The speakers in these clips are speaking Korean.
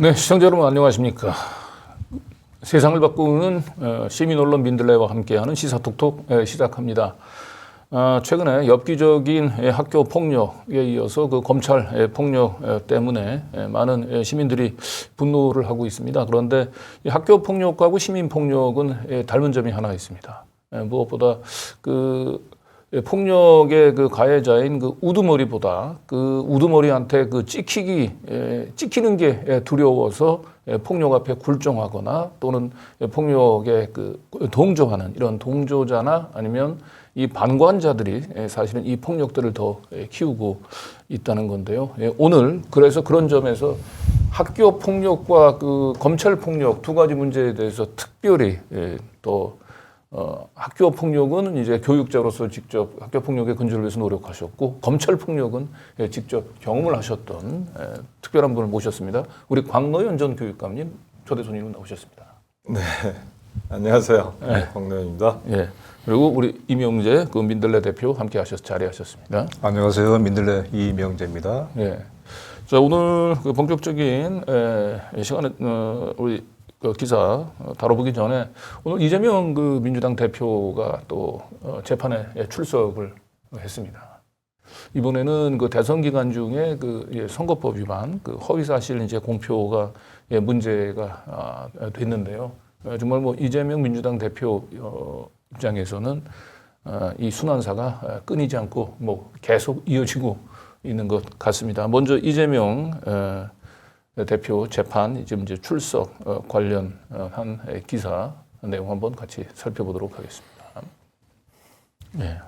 네, 시청자 여러분 안녕하십니까. 세상을 바꾸는 시민 언론 민들레와 함께하는 시사톡톡 시작합니다. 최근에 엽기적인 학교 폭력에 이어서 그 검찰 폭력 때문에 많은 시민들이 분노를 하고 있습니다. 그런데 이 학교 폭력하고 시민 폭력은 닮은 점이 하나 있습니다. 무엇보다 그 폭력의 그 가해자인 그 우두머리보다 그 우두머리한테 그 찍히는 게 두려워서 폭력 앞에 굴종하거나 또는 폭력에 그 동조하는 이런 동조자나 아니면 이 방관자들이 사실은 이 폭력들을 더 키우고 있다는 건데요. 오늘 그래서 그런 점에서 학교 폭력과 그 검찰 폭력 두 가지 문제에 대해서 특별히 또 학교 폭력은 이제 교육자로서 직접 학교 폭력의 근절을 위해서 노력하셨고 검찰 폭력은 직접 경험을 하셨던 특별한 분을 모셨습니다. 우리 광노현 전 교육감님 초대 손님으로 나오셨습니다. 네, 안녕하세요. 네, 광노현입니다. 예. 그리고 우리 이명재 그 민들레 대표 함께 자리하셨습니다. 안녕하세요, 민들레 이명재입니다. 예. 자, 오늘 그 본격적인 시간에 우리 그 기사 다뤄보기 전에 오늘 이재명 그 민주당 대표가 또 재판에 출석을 했습니다. 이번에는 그 대선 기간 중에 그 선거법 위반, 그 허위 사실 이제 공표가 문제가 됐는데요. 정말 뭐 이재명 민주당 대표 입장에서는 이 순환사가 끊이지 않고 뭐 계속 이어지고 있는 것 같습니다. 먼저 이재명 대표 재판 지금 이제 출석 관련한 기사 내용 한번 같이 살펴보도록 하겠습니다. 예.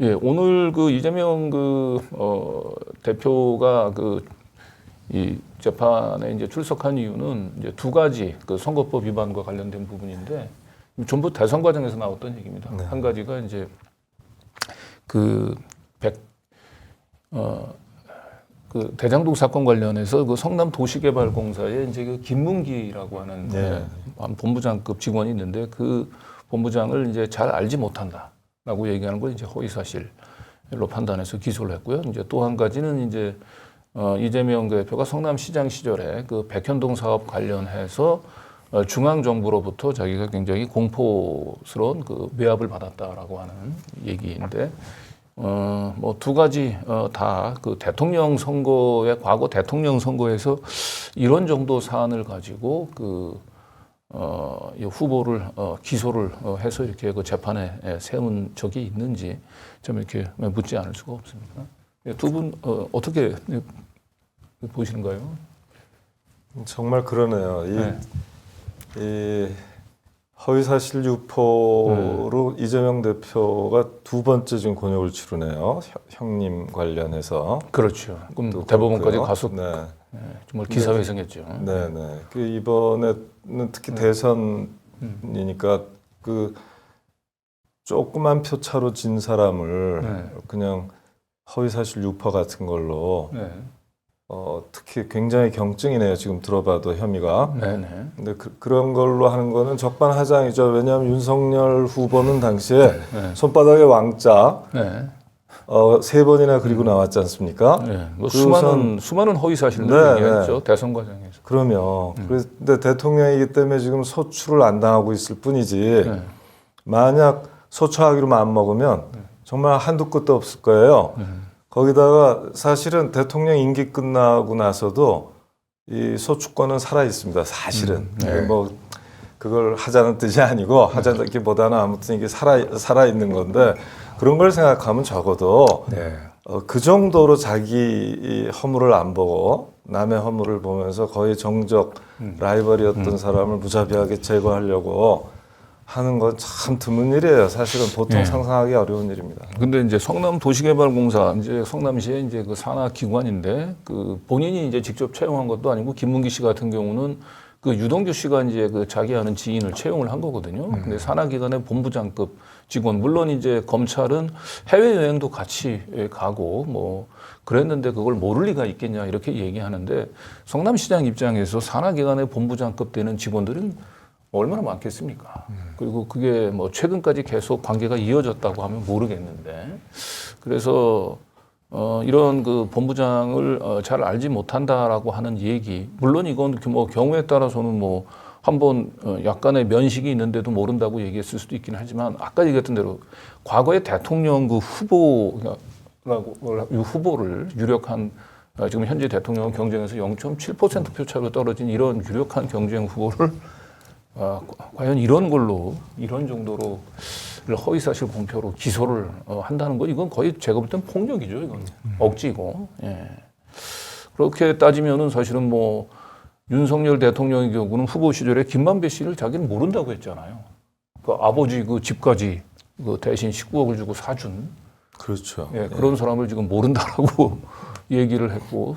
예, 오늘 그 이재명 그 대표가 그 이 재판에 이제 출석한 이유는 이제 두 가지 그 선거법 위반과 관련된 부분인데 전부 대선 과정에서 나왔던 얘기입니다. 네. 한 가지가 이제 그 그 대장동 사건 관련해서 그 성남 도시개발공사에 이제 그 김문기라고 하는 네. 본부장급 직원이 있는데 그 본부장을 이제 잘 알지 못한다라고 얘기하는 걸 이제 허위 사실로 판단해서 기소를 했고요. 이제 또 한 가지는 이제 이재명 대표가 성남시장 시절에 그 백현동 사업 관련해서 중앙 정부로부터 자기가 굉장히 공포스러운 그 외압을 받았다라고 하는 얘기인데. 뭐 두 가지 다 그 대통령 선거의 과거 대통령 선거에서 이런 정도 사안을 가지고 그 이 후보를 기소를 해서 이렇게 그 재판에 세운 적이 있는지 좀 이렇게 묻지 않을 수가 없습니다. 두 분 어떻게 보시는가요? 정말 그러네요. 이 허위사실 유포로 이재명 대표가 두 번째 지금 곤욕을 치르네요. 형님 관련해서. 그렇죠. 그럼 대법원까지 가서 네. 정말 기사회생했죠. 네네. 그 이번에는 특히 대선이니까 그 조그만 표 차로 진 사람을 그냥 허위사실 유포 같은 걸로 특히 굉장히 경증이네요. 지금 들어봐도 혐의가. 네네. 근데 그런 걸로 하는 거는 적반하장이죠. 왜냐하면 윤석열 후보는 당시에 손바닥에 왕자 세 번이나 그리고 나왔지 않습니까? 네. 뭐 그 수많은 허위 사실들 얘기했죠. 대선 과정에서. 그러면 근데 대통령이기 때문에 지금 소추를 안 당하고 있을 뿐이지 만약 소추하기로 마음먹으면 정말 한두 끝도 없을 거예요. 거기다가 사실은 대통령 임기 끝나고 나서도 이 소추권은 살아 있습니다. 사실은 뭐 그걸 하자는 뜻이 아니고 하자기보다는 아무튼 이게 살아 있는 건데 그런 걸 생각하면 적어도 그 정도로 자기 허물을 안 보고 남의 허물을 보면서 거의 정적 라이벌이었던 사람을 무자비하게 제거하려고 하는 건 참 드문 일이에요. 사실은 보통 상상하기 어려운 일입니다. 근데 이제 성남 도시개발공사 이제 성남시의 이제 그 산하 기관인데 그 본인이 이제 직접 채용한 것도 아니고 김문기 씨 같은 경우는 그 유동규 씨가 이제 그 자기 아는 지인을 채용을 한 거거든요. 근데 산하 기관의 본부장급 직원 물론 이제 검찰은 해외 여행도 같이 가고 뭐 그랬는데 그걸 모를 리가 있겠냐 이렇게 얘기하는데 성남시장 입장에서 산하 기관의 본부장급 되는 직원들은 얼마나 많겠습니까? 그리고 그게 뭐 최근까지 계속 관계가 이어졌다고 하면 모르겠는데 그래서 이런 그 본부장을 잘 알지 못한다라고 하는 얘기. 물론 이건 뭐 경우에 따라서는 뭐 한번 약간의 면식이 있는데도 모른다고 얘기했을 수도 있긴 하지만 아까 얘기했던 대로 과거에 대통령 그 후보를 유력한 지금 현재 대통령 경쟁에서 0.7% 표차로 떨어진 이런 유력한 경쟁 후보를 과연 이런 걸로 이런 정도로 허위사실 공표로 기소를 한다는 거 이건 거의 제가 볼 땐 폭력이죠. 이건 억지고. 예. 그렇게 따지면은 사실은 뭐 윤석열 대통령의 경우는 후보 시절에 김만배 씨를 자기는 모른다고 했잖아요. 그 아버지 그 집까지 그 대신 19억을 주고 사준 그렇죠. 예, 그런 사람을 지금 모른다라고 얘기를 했고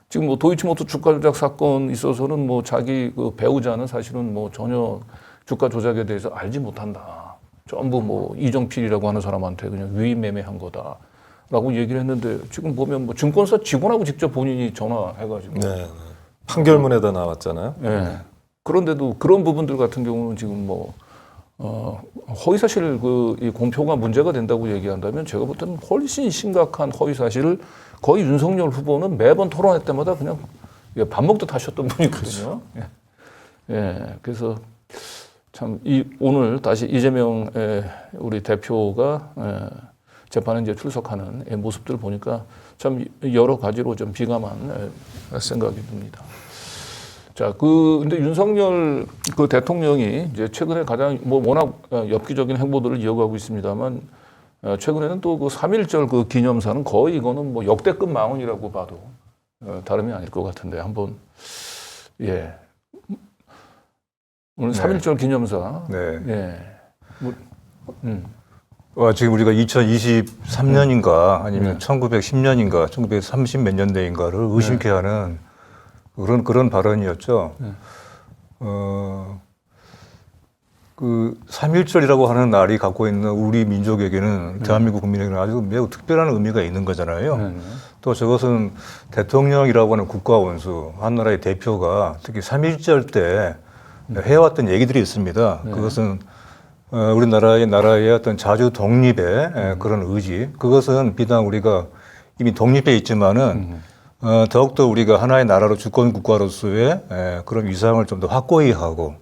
지금 뭐 도이치모터 주가 조작 사건 있어서는 뭐 자기 그 배우자는 사실은 뭐 전혀 주가 조작에 대해서 알지 못한다. 전부 뭐 이정필이라고 하는 사람한테 그냥 유인 매매한 거다라고 얘기를 했는데 지금 보면 뭐 증권사 직원하고 직접 본인이 전화해가지고 네. 판결문에다 나왔잖아요. 예. 그런데도 그런 부분들 같은 경우는 지금 뭐 허위사실 이 공표가 문제가 된다고 얘기한다면 제가 볼 때는 훨씬 심각한 허위사실을 거의 윤석열 후보는 매번 토론회 때마다 그냥 밥 먹듯 하셨던 분이거든요. 예. 예. 그래서 참 오늘 다시 이재명 우리 대표가 재판에 이제 출석하는 모습들 보니까 참 여러 가지로 좀 비감한 생각이 듭니다. 자, 근데 윤석열 그 대통령이 이제 최근에 가장 뭐 워낙 엽기적인 행보들을 이어가고 있습니다만 최근에는 또 그 3.1절 그 기념사는 거의 이거는 뭐 역대급 망언이라고 봐도 다름이 아닐 것 같은데 한번 예. 오늘 3.1절 기념사. 네. 예. 지금 우리가 2023년인가 아니면 1910년인가 1930 몇 년대인가를 의심케 하는 그런 발언이었죠. 그 3.1절이라고 하는 날이 갖고 있는 우리 민족에게는 대한민국 국민에게는 아주 매우 특별한 의미가 있는 거잖아요. 또 저것은 대통령이라고 하는 국가 원수, 한 나라의 대표가 특히 3.1절 때 해왔던 얘기들이 있습니다. 그것은 나라의 어떤 자주 독립의 그런 의지. 그것은 비단 우리가 이미 독립해 있지만은 더욱더 우리가 하나의 나라로 주권 국가로서의 그런 위상을 좀 더 확고히 하고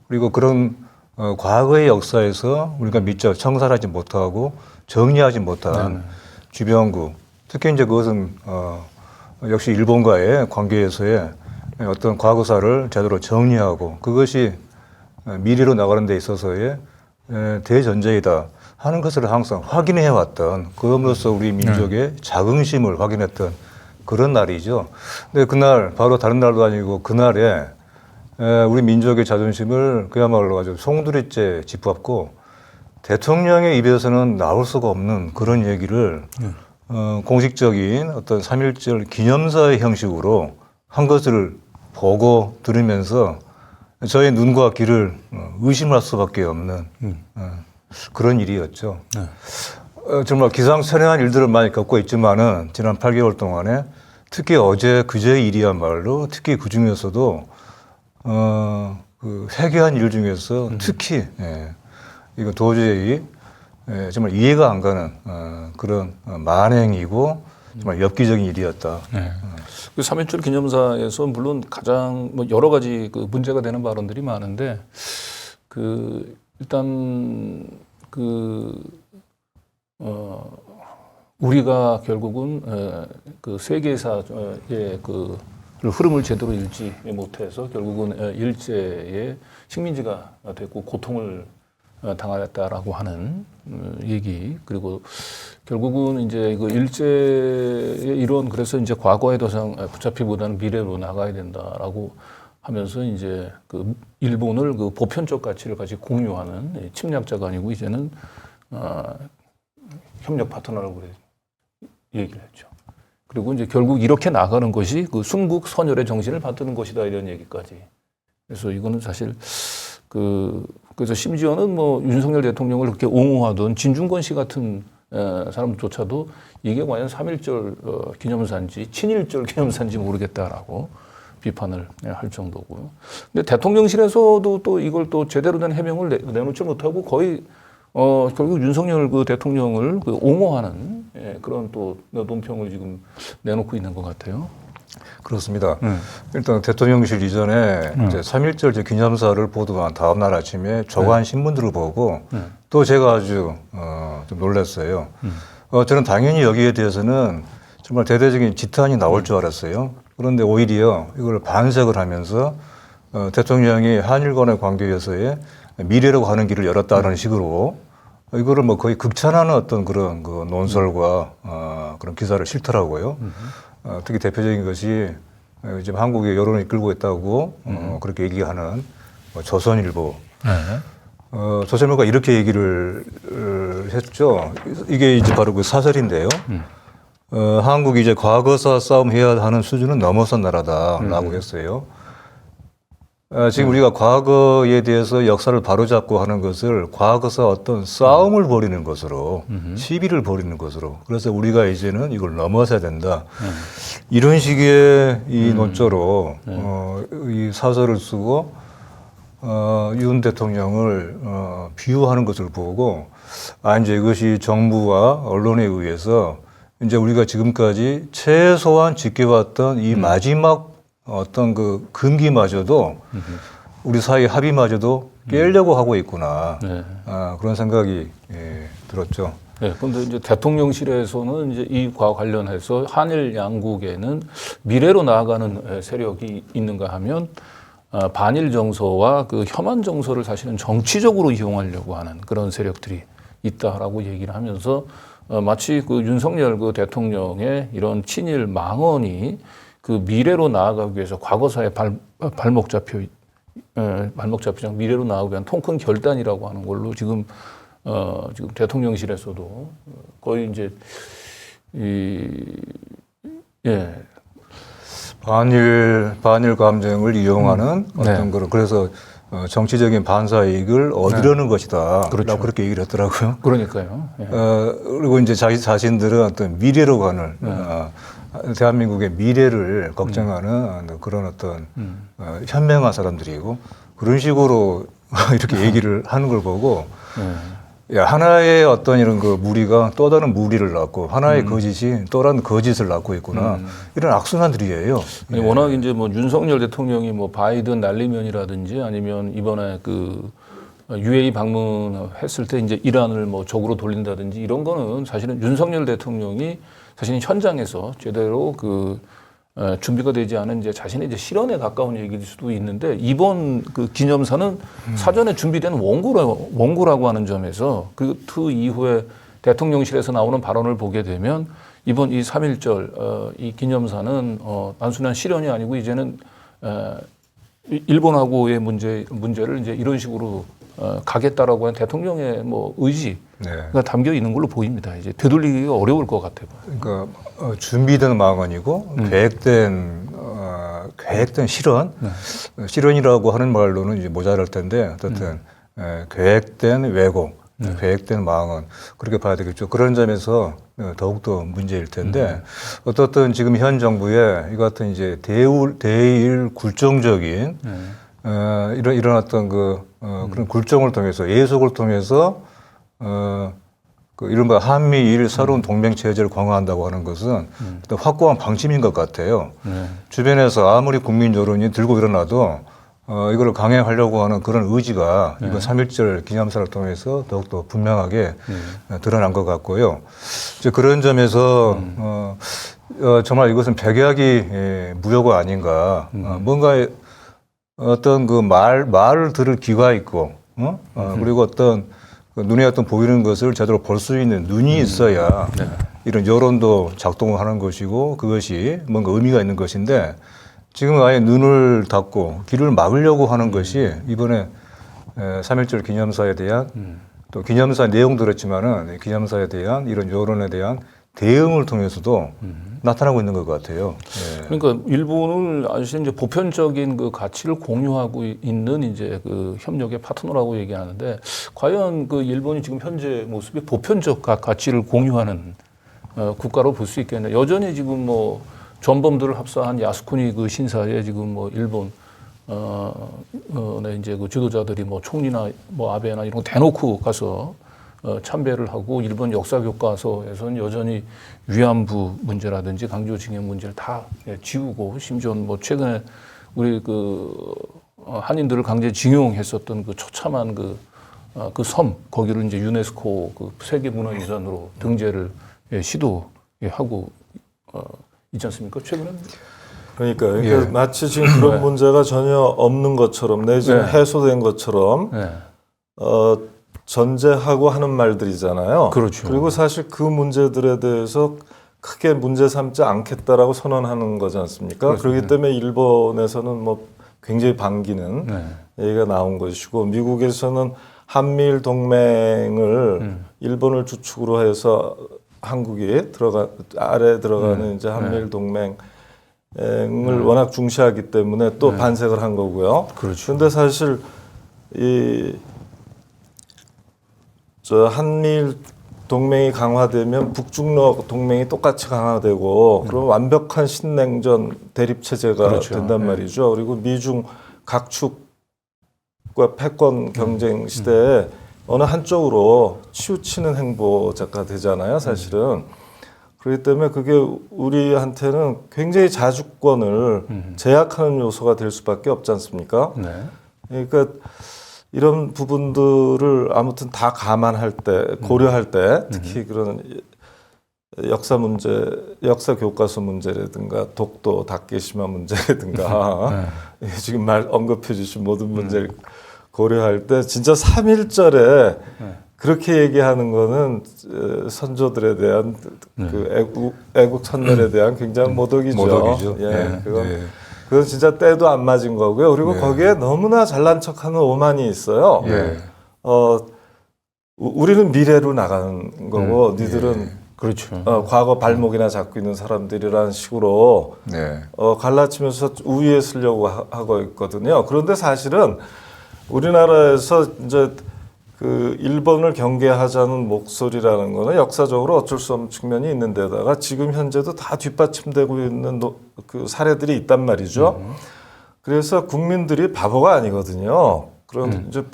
그리고 그런 과거의 역사에서 우리가 미처 청산하지 못하고 정리하지 못한 주변국 특히 이제 그것은 역시 일본과의 관계에서의 어떤 과거사를 제대로 정리하고 그것이 미래로 나가는 데 있어서의 대전제이다 하는 것을 항상 확인해 왔던 그럼으로써 우리 민족의 자긍심을 확인했던 그런 날이죠. 근데 그날 바로 다른 날도 아니고 그날에 우리 민족의 자존심을 그야말로 아주 송두리째 짚었고 대통령의 입에서는 나올 수가 없는 그런 얘기를 공식적인 어떤 3.1절 기념사의 형식으로 한 것을 보고 들으면서 저의 눈과 귀를 의심할 수밖에 없는 그런 일이었죠. 정말 기상천외한 일들을 많이 겪고 있지만은 지난 8개월 동안에 특히 어제 그제의 일이야말로 특히 그 중에서도 그 회개한 일 중에서 특히 이거 도저히 정말 이해가 안 가는 그런 만행이고 정말 엽기적인 일이었다. 그 3.1절 기념사에서 물론 가장 뭐 여러 가지 그 문제가 되는 발언들이 많은데 그 일단 우리가 결국은 그 세계사의 그 흐름을 제대로 읽지 못해서 결국은 일제의 식민지가 됐고 고통을 당하였다라고 하는 얘기 그리고 결국은 이제 그 일제의 이런 그래서 이제 과거의 도상 붙잡히보다는 미래로 나가야 된다라고 하면서 이제 그 일본을 그 보편적 가치를 같이 공유하는 침략자가 아니고 이제는 협력 파트너라고 얘기를 했죠. 그리고 이제 결국 이렇게 나가는 것이 그 순국 선열의 정신을 받드는 것이다 이런 얘기까지. 그래서 이거는 사실 그래서 심지어는 뭐 윤석열 대통령을 그렇게 옹호하던 진중권 씨 같은 사람조차도 이게 과연 3.1절 기념사인지 친일절 기념사인지 모르겠다라고 비판을 할 정도고요. 근데 대통령실에서도 또 이걸 또 제대로 된 해명을 내놓지 못하고 거의 결국 윤석열 그 대통령을 그 옹호하는 그런 또 논평을 지금 내놓고 있는 것 같아요. 그렇습니다. 일단 대통령실 이전에 이제 3.1절 기념사를 보도한 다음 날 아침에 조간 신문들을 보고 또 제가 아주 좀 놀랐어요. 저는 당연히 여기에 대해서는 정말 대대적인 지탄이 나올 줄 알았어요. 그런데 오히려 이걸 반색을 하면서 대통령이 한일 간의 관계에서의 미래로 가는 길을 열었다는 식으로 이거를 뭐 거의 극찬하는 어떤 그런 그 논설과 그런 기사를 실더라고요. 특히 대표적인 것이 지금 한국의 여론을 이끌고 있다고 그렇게 얘기하는 조선일보. 조선일보가 이렇게 얘기를 했죠. 이게 이제 바로 그 사설인데요. 한국이 이제 과거사 싸움 해야 하는 수준은 넘어선 나라다라고 했어요. 지금 우리가 과거에 대해서 역사를 바로잡고 하는 것을 과거사 어떤 싸움을 벌이는 것으로 시비를 벌이는 것으로 그래서 우리가 이제는 이걸 넘어서야 된다. 이런 식의 이 논조로 이 사설을 쓰고 윤 대통령을 비유하는 것을 보고 이제 이것이 정부와 언론에 의해서 이제 우리가 지금까지 최소한 지켜왔던 이 마지막 어떤 그 금기마저도 우리 사회 합의마저도 깨려고 하고 있구나. 그런 생각이 들었죠. 네, 그런데 이제 대통령실에서는 이제 이과 관련해서 한일 양국에는 미래로 나아가는 세력이 있는가 하면 반일 정서와 그 혐한 정서를 사실은 정치적으로 이용하려고 하는 그런 세력들이 있다라고 얘기를 하면서 마치 그 윤석열 그 대통령의 이런 친일 망언이 그 미래로 나아가기 위해서 과거사에 발목 잡히장 미래로 나아가기 위한 통큰 결단이라고 하는 걸로 지금 대통령실에서도 거의 이제 반일 감정을 이용하는 어떤 그런 그래서 정치적인 반사 이익을 얻으려는 것이다. 그렇죠. 그렇게 얘기를 했더라고요. 그러니까요. 그리고 이제 자기 자신들은 어떤 미래로 가는 대한민국의 미래를 걱정하는 그런 어떤 현명한 사람들이고 그런 식으로 이렇게 얘기를 하는 걸 보고 야, 하나의 어떤 이런 그 무리가 또 다른 무리를 낳고 하나의 거짓이 또 다른 거짓을 낳고 있구나. 이런 악순환들이에요. 아니, 워낙 이제 뭐 윤석열 대통령이 뭐 바이든 날리면이라든지 아니면 이번에 그 UAE 방문했을 때 이제 이란을 뭐 적으로 돌린다든지 이런 거는 사실은 윤석열 대통령이 사실은 현장에서 제대로 그 준비가 되지 않은 이제 자신의 이제 실언에 가까운 얘기일 수도 있는데 이번 그 기념사는 사전에 준비된 원고라고 하는 점에서 그 이후에 대통령실에서 나오는 발언을 보게 되면 이번 이 3.1절 이 기념사는 단순한 실언이 아니고 이제는 일본하고의 문제를 이제 이런 식으로 가겠다라고 하는 대통령의 뭐 의지가 담겨 있는 걸로 보입니다. 이제 되돌리기가 어려울 것 같아요. 그러니까 준비된 망언이고 계획된 실언, 실언이라고 하는 말로는 이제 모자랄 텐데 어쨌든 계획된 왜곡, 계획된 망언 그렇게 봐야 되겠죠. 그런 점에서 더욱더 문제일 텐데 어떻든 지금 현 정부의 이 같은 이제 대일 굴종적인 이런 어떤 그런 굴종을 통해서 예속을 통해서 그 이른바 한미일 새로운 동맹 체제를 강화한다고 하는 것은 어떤 확고한 방침인 것 같아요. 주변에서 아무리 국민 여론이 들고 일어나도 이걸 강행하려고 하는 그런 의지가 이번 3.1절 기념사를 통해서 더욱더 분명하게 드러난 것 같고요. 이제 그런 점에서 정말 이것은 백약이 무효가 아닌가. 뭔가 어떤 그 말을 들을 귀가 있고, 그리고 어떤 눈에 어떤 보이는 것을 제대로 볼 수 있는 눈이 있어야 이런 여론도 작동을 하는 것이고 그것이 뭔가 의미가 있는 것인데 지금 아예 눈을 닫고 귀를 막으려고 하는 것이 이번에 3.1절 기념사에 대한 또 기념사 내용도 그렇지만은 기념사에 대한 이런 여론에 대한 대응을 통해서도 나타나고 있는 것 같아요. 그러니까 일본을 아주 이제 보편적인 그 가치를 공유하고 있는 이제 그 협력의 파트너라고 얘기하는데 과연 그 일본이 지금 현재 모습이 보편적 가치를 공유하는 국가로 볼 수 있겠냐. 여전히 지금 뭐 전범들을 합사한 야스쿠니 그 신사에 지금 뭐 일본 네 이제 그 지도자들이 뭐 총리나 뭐 아베나 이런 거 대놓고 가서 참배를 하고 일본 역사 교과서에서는 여전히 위안부 문제라든지 강제징용 문제를 다 지우고 심지어 뭐 최근에 우리 한인들을 강제징용했었던 그 처참한 그 섬 거기를 이제 유네스코 그 세계문화유산으로 등재를 시도하고 있지 않습니까? 최근에 그러니까 마치 지금 그런 문제가 전혀 없는 것처럼 내지는 해소된 것처럼 전제하고 하는 말들이잖아요. 그렇죠. 그리고 사실 그 문제들에 대해서 크게 문제 삼지 않겠다라고 선언하는 거지 않습니까? 그렇습니다. 그렇기 때문에 일본에서는 뭐 굉장히 반기는 얘기가 나온 것이고 미국에서는 한미일 동맹을 일본을 주축으로 해서 한국이 아래 들어가는 이제 한미일 동맹을 워낙 중시하기 때문에 또 반색을 한 거고요. 그렇죠. 그런데 사실 저 한미일 동맹이 강화되면 북중러 동맹이 똑같이 강화되고 그럼 완벽한 신냉전 대립 체제가 그렇죠. 된단 말이죠. 그리고 미중 각축과 패권 경쟁 시대에 어느 한쪽으로 치우치는 행보자가 되잖아요, 사실은. 그렇기 때문에 그게 우리한테는 굉장히 자주권을 제약하는 요소가 될 수밖에 없지 않습니까? 그러니까 이런 부분들을 아무튼 다 감안할 때, 고려할 때, 특히 그런 역사 문제, 역사 교과서 문제라든가 독도 다케시마 문제라든가 지금 언급해 주신 모든 문제를 고려할 때 진짜 3.1절에 그렇게 얘기하는 거는 선조들에 대한 그 애국 선열에 대한 굉장한 모독이죠. 모독이죠. 그건 진짜 때도 안 맞은 거고요. 그리고 거기에 너무나 잘난 척하는 오만이 있어요. 우리는 미래로 나가는 거고 니들은 그렇죠. 과거 발목이나 잡고 있는 사람들이라는 식으로 갈라치면서 우위에 서려고 하고 있거든요. 그런데 사실은 우리나라에서 이제 그 일본을 경계하자는 목소리라는 거는 역사적으로 어쩔 수 없는 측면이 있는 데다가 지금 현재도 다 뒷받침되고 있는 그 사례들이 있단 말이죠. 그래서 국민들이 바보가 아니거든요. 그런 이제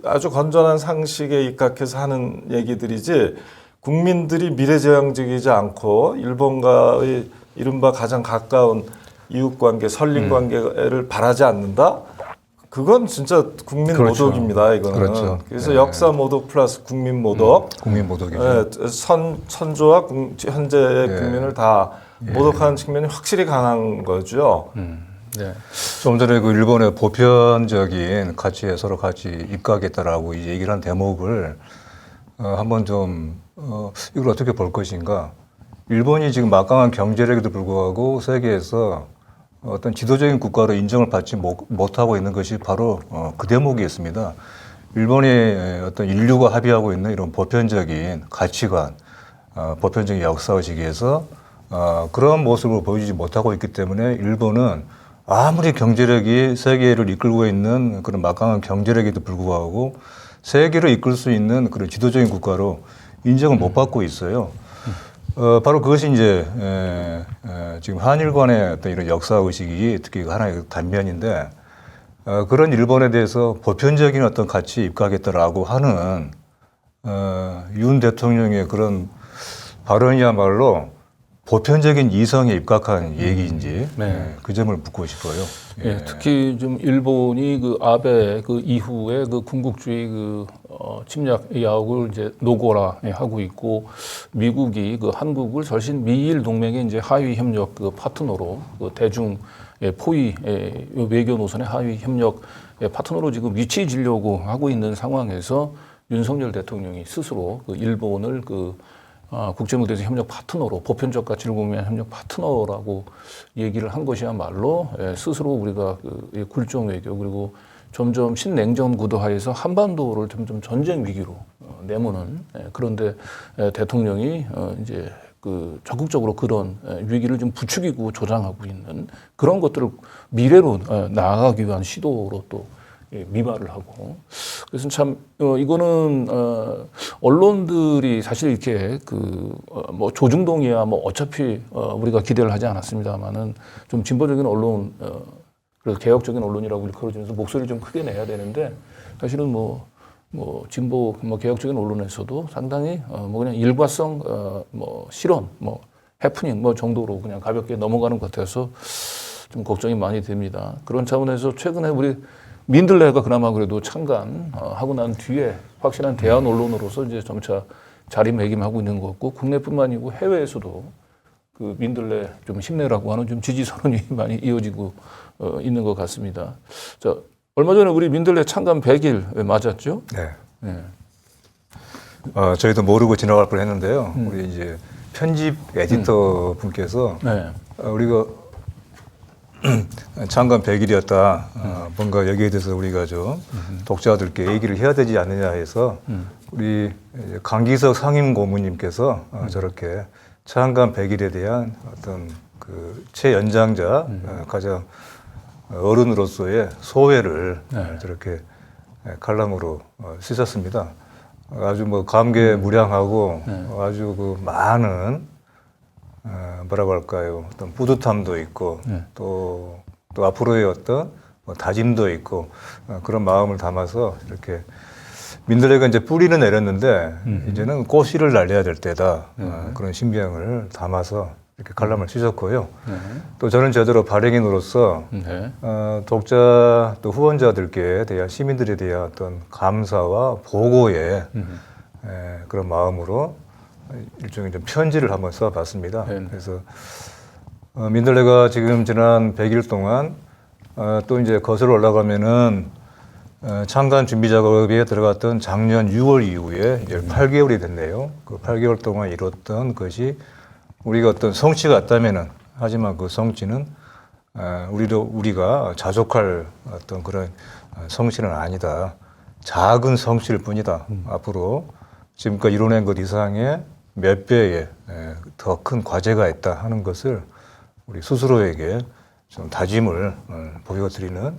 아주 건전한 상식에 입각해서 하는 얘기들이지 국민들이 미래지향적이지 않고 일본과의 이른바 가장 가까운 이웃관계, 설린관계를 바라지 않는다? 그건 진짜 국민 모독입니다, 이거는. 그래서 역사 모독 플러스 국민 모독. 국민 모독이죠. 선조와 현재의 국민을 다 모독하는 측면이 확실히 강한 거죠. 좀 전에 그 일본의 보편적인 가치에 서로 같이 입각했다라고 이제 얘기를 한 대목을 한번 좀 이걸 어떻게 볼 것인가. 일본이 지금 막강한 경제력에도 불구하고 세계에서 어떤 지도적인 국가로 인정을 받지 못하고 있는 것이 바로 그 대목이었습니다. 일본이 어떤 인류가 합의하고 있는 이런 보편적인 가치관, 보편적인 역사의식에서 그런 모습을 보여주지 못하고 있기 때문에 일본은 아무리 경제력이 세계를 이끌고 있는 그런 막강한 경제력에도 불구하고 세계를 이끌 수 있는 그런 지도적인 국가로 인정을 못 받고 있어요. 바로 그것이 이제 지금 한일 간의 어떤 이런 역사 의식이 특히 하나의 단면인데 그런 일본에 대해서 보편적인 어떤 가치에 입각했다라고 하는 윤 대통령의 그런 발언이야말로 보편적인 이성에 입각한 얘기인지 그 점을 묻고 싶어요. 특히 좀 일본이 그 아베 그 이후에 그 군국주의 침략 야욕을 이제 노고라 하고 있고 미국이 그 한국을 절신 미일 동맹의 이제 하위 협력 그 파트너로 그 대중 포위 외교 노선의 하위 협력 파트너로 지금 위치해 지려고 하고 있는 상황에서 윤석열 대통령이 스스로 그 일본을 국제무대에서 협력 파트너로 보편적 가치를 공유한 협력 파트너라고 얘기를 한 것이야말로 스스로 우리가 굴종 외교 그리고 점점 신냉전 구도하에서 한반도를 점점 전쟁 위기로 내모는 그런데 대통령이 이제 적극적으로 그런 위기를 좀 부추기고 조장하고 있는 그런 것들을 미래로 나아가기 위한 시도로 또 미화를 하고 그래서 참 이거는 언론들이 사실 이렇게 뭐 조중동이야 뭐 어차피 우리가 기대를 하지 않았습니다만은 좀 진보적인 언론 그래서 개혁적인 언론이라고 일컬어지면서 목소리를 좀 크게 내야 되는데 사실은 뭐 뭐 진보 뭐 개혁적인 언론에서도 상당히 뭐 그냥 일과성 뭐 실언 뭐 해프닝 뭐 정도로 그냥 가볍게 넘어가는 것 같아서 좀 걱정이 많이 됩니다. 그런 차원에서 최근에 우리 민들레가 그나마 그래도 창간하고 난 뒤에 확실한 대안 언론으로서 이제 점차 자리매김하고 있는 것 같고 국내뿐만 아니고 해외에서도 그 민들레 좀 힘내라고 하는 좀 지지 선언이 많이 이어지고 있는 것 같습니다. 자, 얼마 전에 우리 민들레 창간 100일 맞았죠? 네. 네. 저희도 모르고 지나갈 뻔했는데요. 우리 이제 편집 에디터 분께서 네. 우리가 창간 100일이었다. 뭔가 여기에 대해서 우리가 좀 독자들께 얘기를 해야 되지 않느냐 해서 우리 이제 강기석 상임 고문님께서 저렇게 창간 100일에 대한 어떤 그 최연장자 가장 어른으로서의 소회를 저렇게 칼럼으로 쓰셨습니다. 아주 뭐 감개무량하고 아주 그 많은 뭐라고 할까요? 어떤 뿌듯함도 있고 또 앞으로의 어떤 뭐 다짐도 있고 그런 마음을 담아서 이렇게 민들레가 이제 뿌리는 내렸는데 이제는 꽃씨를 날려야 될 때다. 그런 신병을 담아서 이렇게 칼럼을 쓰셨고요. 또 저는 제대로 발행인으로서 독자 또 후원자들께 대한 시민들에 대한 어떤 감사와 보고의 그런 마음으로 일종의 좀 편지를 한번 써봤습니다. 그래서 민들레가 지금 지난 100일 동안 또 이제 거슬러 올라가면은 창간 준비 작업에 들어갔던 작년 6월 이후에 이제 8개월이 됐네요. 그 8개월 동안 이뤘던 것이 우리가 어떤 성취가 있다면은 하지만 그 성취는 우리가 자족할 어떤 그런 성취는 아니다. 작은 성취일 뿐이다. 앞으로 지금까지 이뤄낸 것 이상의 몇 배의 더 큰 과제가 있다 하는 것을 우리 스스로에게 좀 다짐을 보여드리는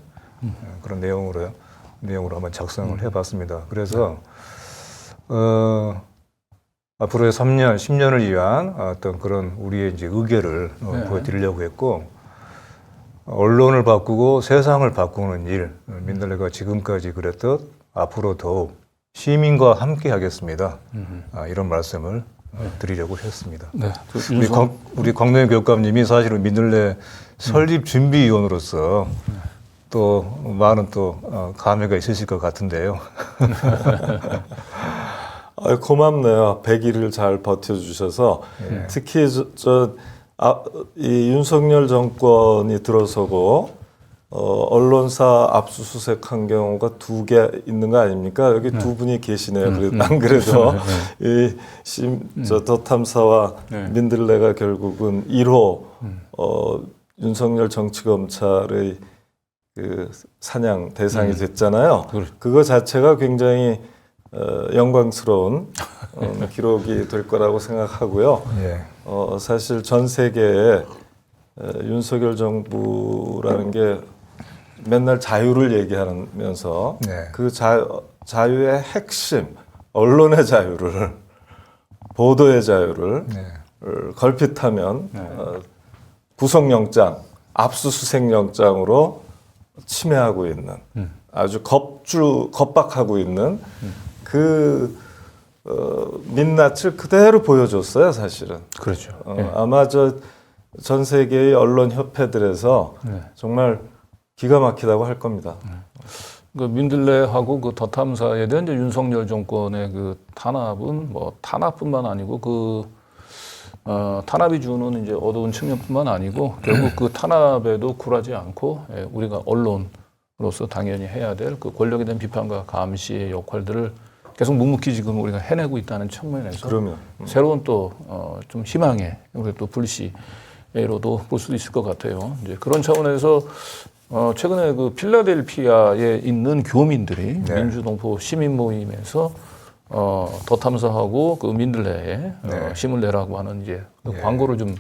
그런 내용으로 한번 작성을 해봤습니다. 그래서 앞으로의 3년, 10년을 위한 어떤 그런 우리의 이제 의견을 보여드리려고 했고, 언론을 바꾸고 세상을 바꾸는 일, 민들레가 지금까지 그랬듯 앞으로 더욱 시민과 함께 하겠습니다. 이런 말씀을 드리려고 했습니다. 네. 우리 광노현 교육감님이 사실은 민들레 설립 준비위원으로서 또 많은 또 감회가 있으실 것 같은데요. 고맙네요. 100일을 잘 버텨주셔서 특히 이 윤석열 정권이 들어서고 언론사 압수수색한 경우가 2개 있는 거 아닙니까? 여기 두 분이 계시네요. 안 그래도 더 탐사와 민들레가 결국은 1호 윤석열 정치검찰의 그 사냥 대상이 됐잖아요. 그거 자체가 굉장히 영광스러운 기록이 될 거라고 생각하고요. 사실 전 세계에 윤석열 정부라는 게 맨날 자유를 얘기하면서 그 자유의 핵심, 언론의 자유를, 보도의 자유를 걸핏하면 구속영장, 압수수색영장으로 침해하고 있는 아주 겁박하고 있는 그 민낯을 그대로 보여줬어요, 사실은. 그렇죠. 아마 전 세계의 언론 협회들에서 정말 기가 막히다고 할 겁니다. 그 민들레하고 그 더 탐사에 대한 이제 윤석열 정권의 그 탄압은 뭐 탄압뿐만 아니고 그 탄압이 주는 이제 어두운 측면뿐만 아니고 결국 그 탄압에도 굴하지 않고 우리가 언론으로서 당연히 해야 될 그 권력에 대한 비판과 감시의 역할들을 계속 묵묵히 지금 우리가 해내고 있다는 측면에서 새로운 또 좀 희망의 우리 또 불씨로도 볼 수도 있을 것 같아요. 이제 그런 차원에서 최근에 그 필라델피아에 있는 교민들이 민주동포 시민 모임에서 더 탐사하고 그 민들레에 힘을 내라고 하는 이제 그 광고를 좀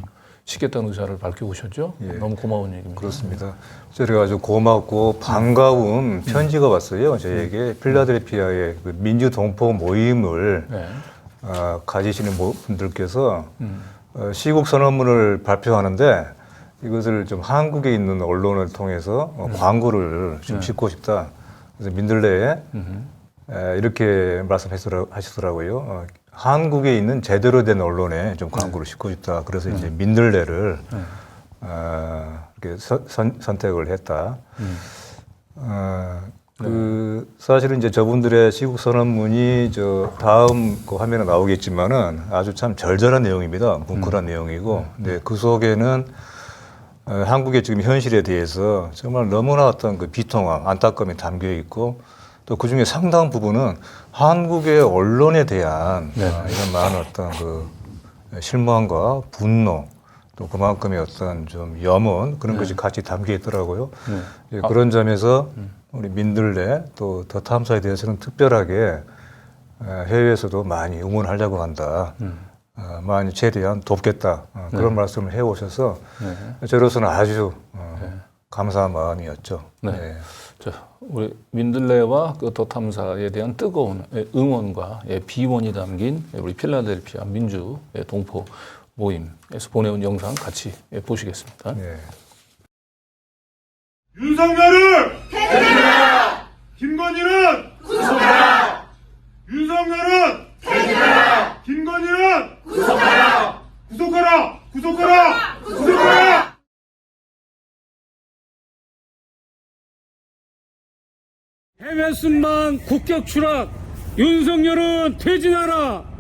시켰다는 의사를 밝히고 오셨죠. 너무 고마운 얘기입니다. 그렇습니다. 저희가 아주 고맙고 반가운 편지가 왔어요. 저에게 필라델피아의 그 민주동포 모임을 가지시는 분들께서 시국 선언문을 발표하는데 이것을 좀 한국에 있는 언론을 통해서 광고를 좀 싣고 싶다. 그래서 민들레에 이렇게 말씀하시더라고요. 한국에 있는 제대로 된 언론에 좀 광고를 싣고 싶다. 그래서 이제 민들레를 이렇게 선택을 했다. 사실은 이제 저분들의 시국 선언문이 다음 그 화면에 나오겠지만은 아주 참 절절한 내용입니다. 뭉클한 내용이고, 근데 그 속에는 한국의 지금 현실에 대해서 정말 너무나 어떤 그 비통함, 안타까움이 담겨 있고, 또 그 중에 상당 부분은 한국의 언론에 대한 이런 많은 어떤 그 실망과 분노, 또 그만큼의 어떤 좀 염원 그런 것이 같이 담겨 있더라고요. 그런 점에서 우리 민들레 또 더 탐사에 대해서는 특별하게 해외에서도 많이 응원하려고 한다. 많이 최대한 돕겠다. 그런 말씀을 해오셔서 저로서는 아주 감사한 마음이었죠. 네. 자, 우리 민들레와 그 더 탐사에 대한 뜨거운 응원과 비원이 담긴 우리 필라델피아 민주 동포 모임에서 보내온 영상 같이 보시겠습니다. 네. 윤석열을 퇴진하라! 김건희는 구속하라! 윤석열은 퇴진하라! 김건희는 구속하라! 구속하라! 구속하라! 구속하라! 해외 순방 국격 추락 윤석열은 퇴진하라.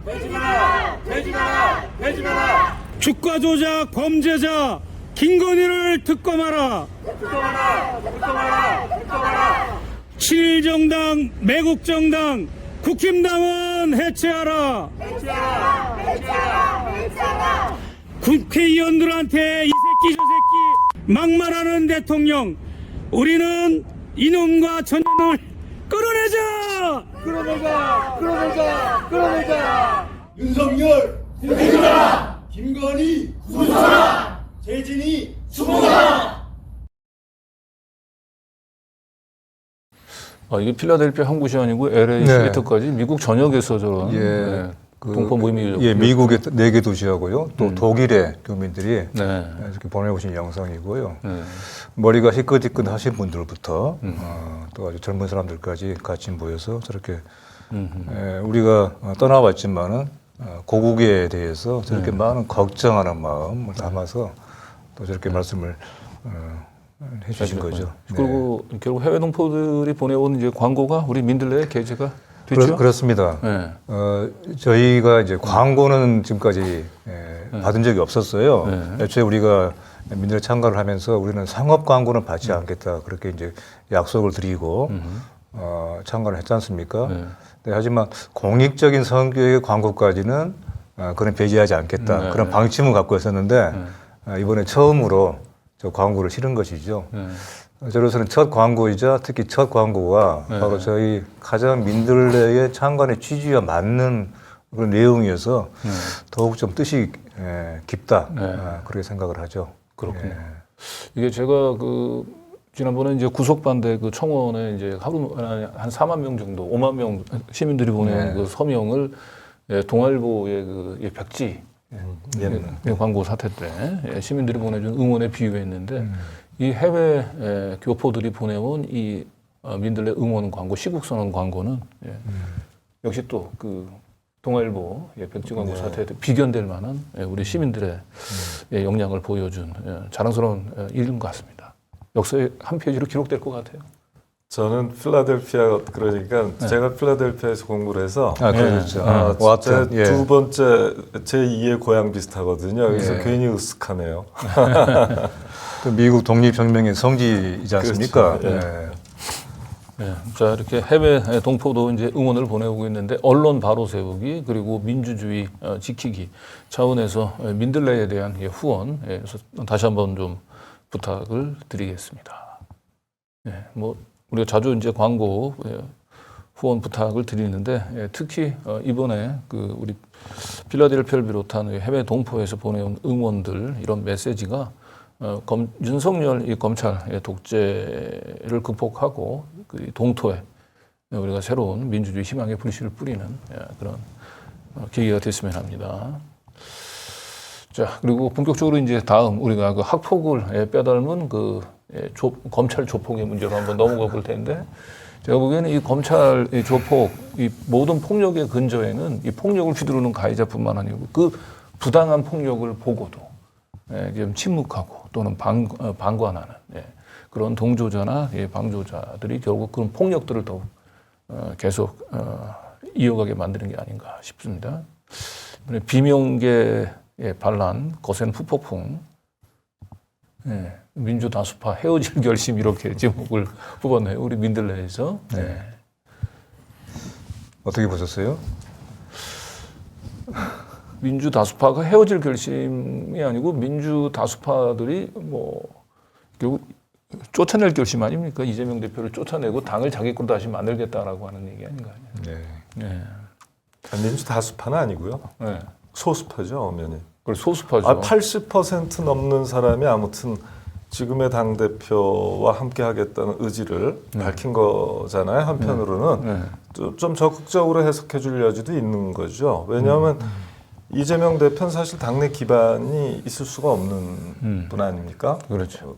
퇴진하라. 주가 조작 범죄자 김건희를 특검하라. 친일정당 매국정당 국힘당은 해체하라. 국회의원들한테 이 새끼 저 새끼 막말하는 대통령, 우리는 이놈과 전년을 끌어내자. 윤석열 퇴진하라! 김건희 구속하라! 재진이 수봉하라! 이게 필라델피아 한 곳이 아니고 LA 네. 시애틀까지 미국 전역에서 저런 동포 모임이 미국의 4개 도시하고요. 또 독일의 교민들이 네. 이렇게 보내오신 영상이고요. 네. 머리가 희끗희끗하신 분들부터 또 아주 젊은 사람들까지 같이 모여서 저렇게 우리가 떠나봤지만은 고국에 대해서 저렇게 많은 걱정하는 마음을 담아서 또 저렇게 말씀을 해주신 거죠. 그리고 결국 해외 동포들이 보내온 이제 광고가 우리 민들레에 게재가 됐죠. 그렇습니다. 네. 저희가 이제 광고는 지금까지 받은 적이 없었어요. 애초에 우리가 민들레 참가를 하면서 우리는 상업 광고는 받지 않겠다 그렇게 이제 약속을 드리고 참가를 했지 않습니까? 네, 하지만 공익적인 성격의 광고까지는 그런 배제하지 않겠다 그런 방침을 갖고 있었는데 이번에 처음으로 저 광고를 실은 것이죠. 저로서는 첫 광고이자 특히 첫 광고가 바로 저희 가장 민들레의 창간의 취지와 맞는 그런 내용이어서 더욱 좀 뜻이 깊다 그렇게 생각을 하죠. 그렇군요. 이게 제가 지난번에 이제 구속반대 청원에 이제 하루 한 4만 명 정도, 5만 명 시민들이 보낸 그 서명을 동아일보의 백지 광고 사태 때 시민들이 보내준 응원에 비유했는데 이 해외 교포들이 보내온 이 민들레 응원 광고, 시국선언 광고는 역시 또 동아일보 백지 광고 사태에 비견될 만한 우리 시민들의 역량을 보여준 자랑스러운 일인 것 같습니다. 역사의 한 페이지로 기록될 것 같아요. 저는 필라델피아 그러니까 제가 필라델피아에서 공부를 해서 그렇죠. 제 두 번째 제 2의 고향 비슷하거든요. 그래서 괜히 으쓱하네요. 또 미국 독립혁명의 성지이지 않습니까? 그렇죠. 자, 이렇게 해외 동포도 이제 응원을 보내오고 있는데 언론 바로 세우기 그리고 민주주의 지키기 차원에서 민들레에 대한 후원에서 다시 한번 좀 부탁을 드리겠습니다. 우리가 자주 이제 광고 후원 부탁을 드리는데 특히 이번에 우리 필라델피아를 비롯한 해외 동포에서 보내온 응원들 이런 메시지가 윤석열 이 검찰 독재를 극복하고 동토에 우리가 새로운 민주주의 희망의 불씨를 뿌리는 그런 계기가 됐으면 합니다. 자, 그리고 본격적으로 이제 다음 우리가 학폭을 빼닮은 검찰 조폭의 문제로 한번 넘어가 볼 텐데 제가 보기에는 이 검찰 이 조폭, 이 모든 폭력의 근저에는 이 폭력을 휘두르는 가해자뿐만 아니고 그 부당한 폭력을 보고도 좀 침묵하고 또는 방관하는 그런 동조자나 방조자들이 결국 그런 폭력들을 더욱 계속 이어가게 만드는 게 아닌가 싶습니다. 비명계 반란, 거센 후폭풍, 민주다수파 헤어질 결심 이렇게 제목을 뽑았네요. 우리 민들레에서. 어떻게 보셨어요? 민주다수파가 헤어질 결심이 아니고 민주다수파들이 뭐 결국 쫓아낼 결심 아닙니까? 이재명 대표를 쫓아내고 당을 자기 걸로 다시 만들겠다라고 하는 얘기 아닌가요? 네. 민주다수파는 아니고요. 네. 소수파죠, 엄연히. 그걸 소수파죠. 80% 넘는 사람이 아무튼 지금의 당대표와 함께 하겠다는 의지를 밝힌 거잖아요. 한편으로는 좀 적극적으로 해석해 줄 여지도 있는 거죠. 왜냐하면 이재명 대표는 사실 당내 기반이 있을 수가 없는 분 아닙니까? 그렇죠.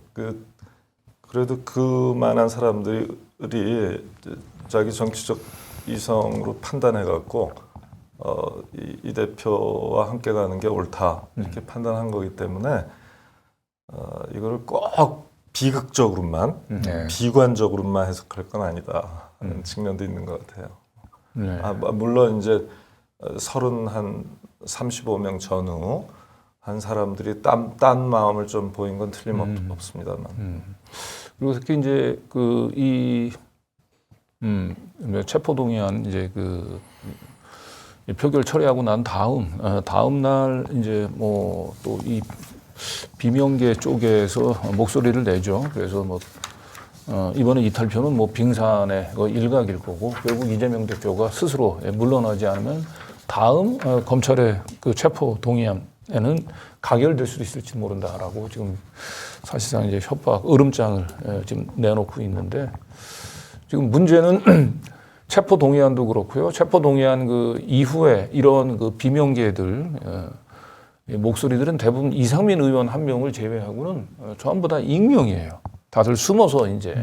그래도 그만한 사람들이 자기 정치적 이성으로 판단해갖고 이 대표와 함께 가는 게 옳다 이렇게 판단한 거기 때문에 이거를 꼭 비극적으로만 비관적으로만 해석할 건 아니다 하는 측면도 있는 것 같아요. 네. 물론 이제 35명 전후 한 사람들이 딴 마음을 좀 보인 건 틀림없습니다만. 그리고 특히 이제 이 체포동의안 이제 이 표결 처리하고 난 다음 날 이제 뭐 또 이 비명계 쪽에서 목소리를 내죠. 그래서 뭐 이번에 이탈표는 뭐 빙산의 일각일 거고 결국 이재명 대표가 스스로 물러나지 않으면 다음 검찰의 그 체포 동의안에는 가결될 수도 있을지 모른다라고 지금 사실상 이제 협박 으름장을 지금 내놓고 있는데 지금 문제는 체포 동의안도 그렇고요. 체포 동의안 그 이후에 이런 그 비명계들 목소리들은 대부분 이상민 의원 한 명을 제외하고는 전부 다 익명이에요. 다들 숨어서 이제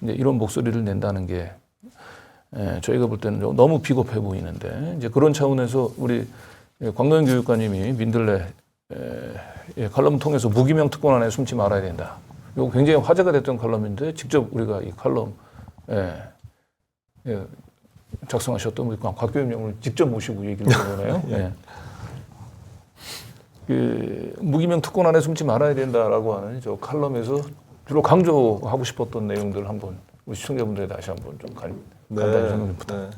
이런 목소리를 낸다는 게 저희가 볼 때는 너무 비겁해 보이는데 이제 그런 차원에서 우리 광노현 교육관님이 민들레 칼럼 통해서 무기명 특권안에 숨지 말아야 된다. 이거 굉장히 화제가 됐던 칼럼인데 직접 우리가 이 칼럼 작성하셨던 우리 곽교임님을 직접 모시고 얘기를 해보네요. 그 무기명 특권안에 숨지 말아야 된다라고 하는 저 칼럼에서 주로 강조하고 싶었던 내용들 한번 우리 시청자분들에 다시 한번 좀 간단히 설명 좀 부탁드립니다.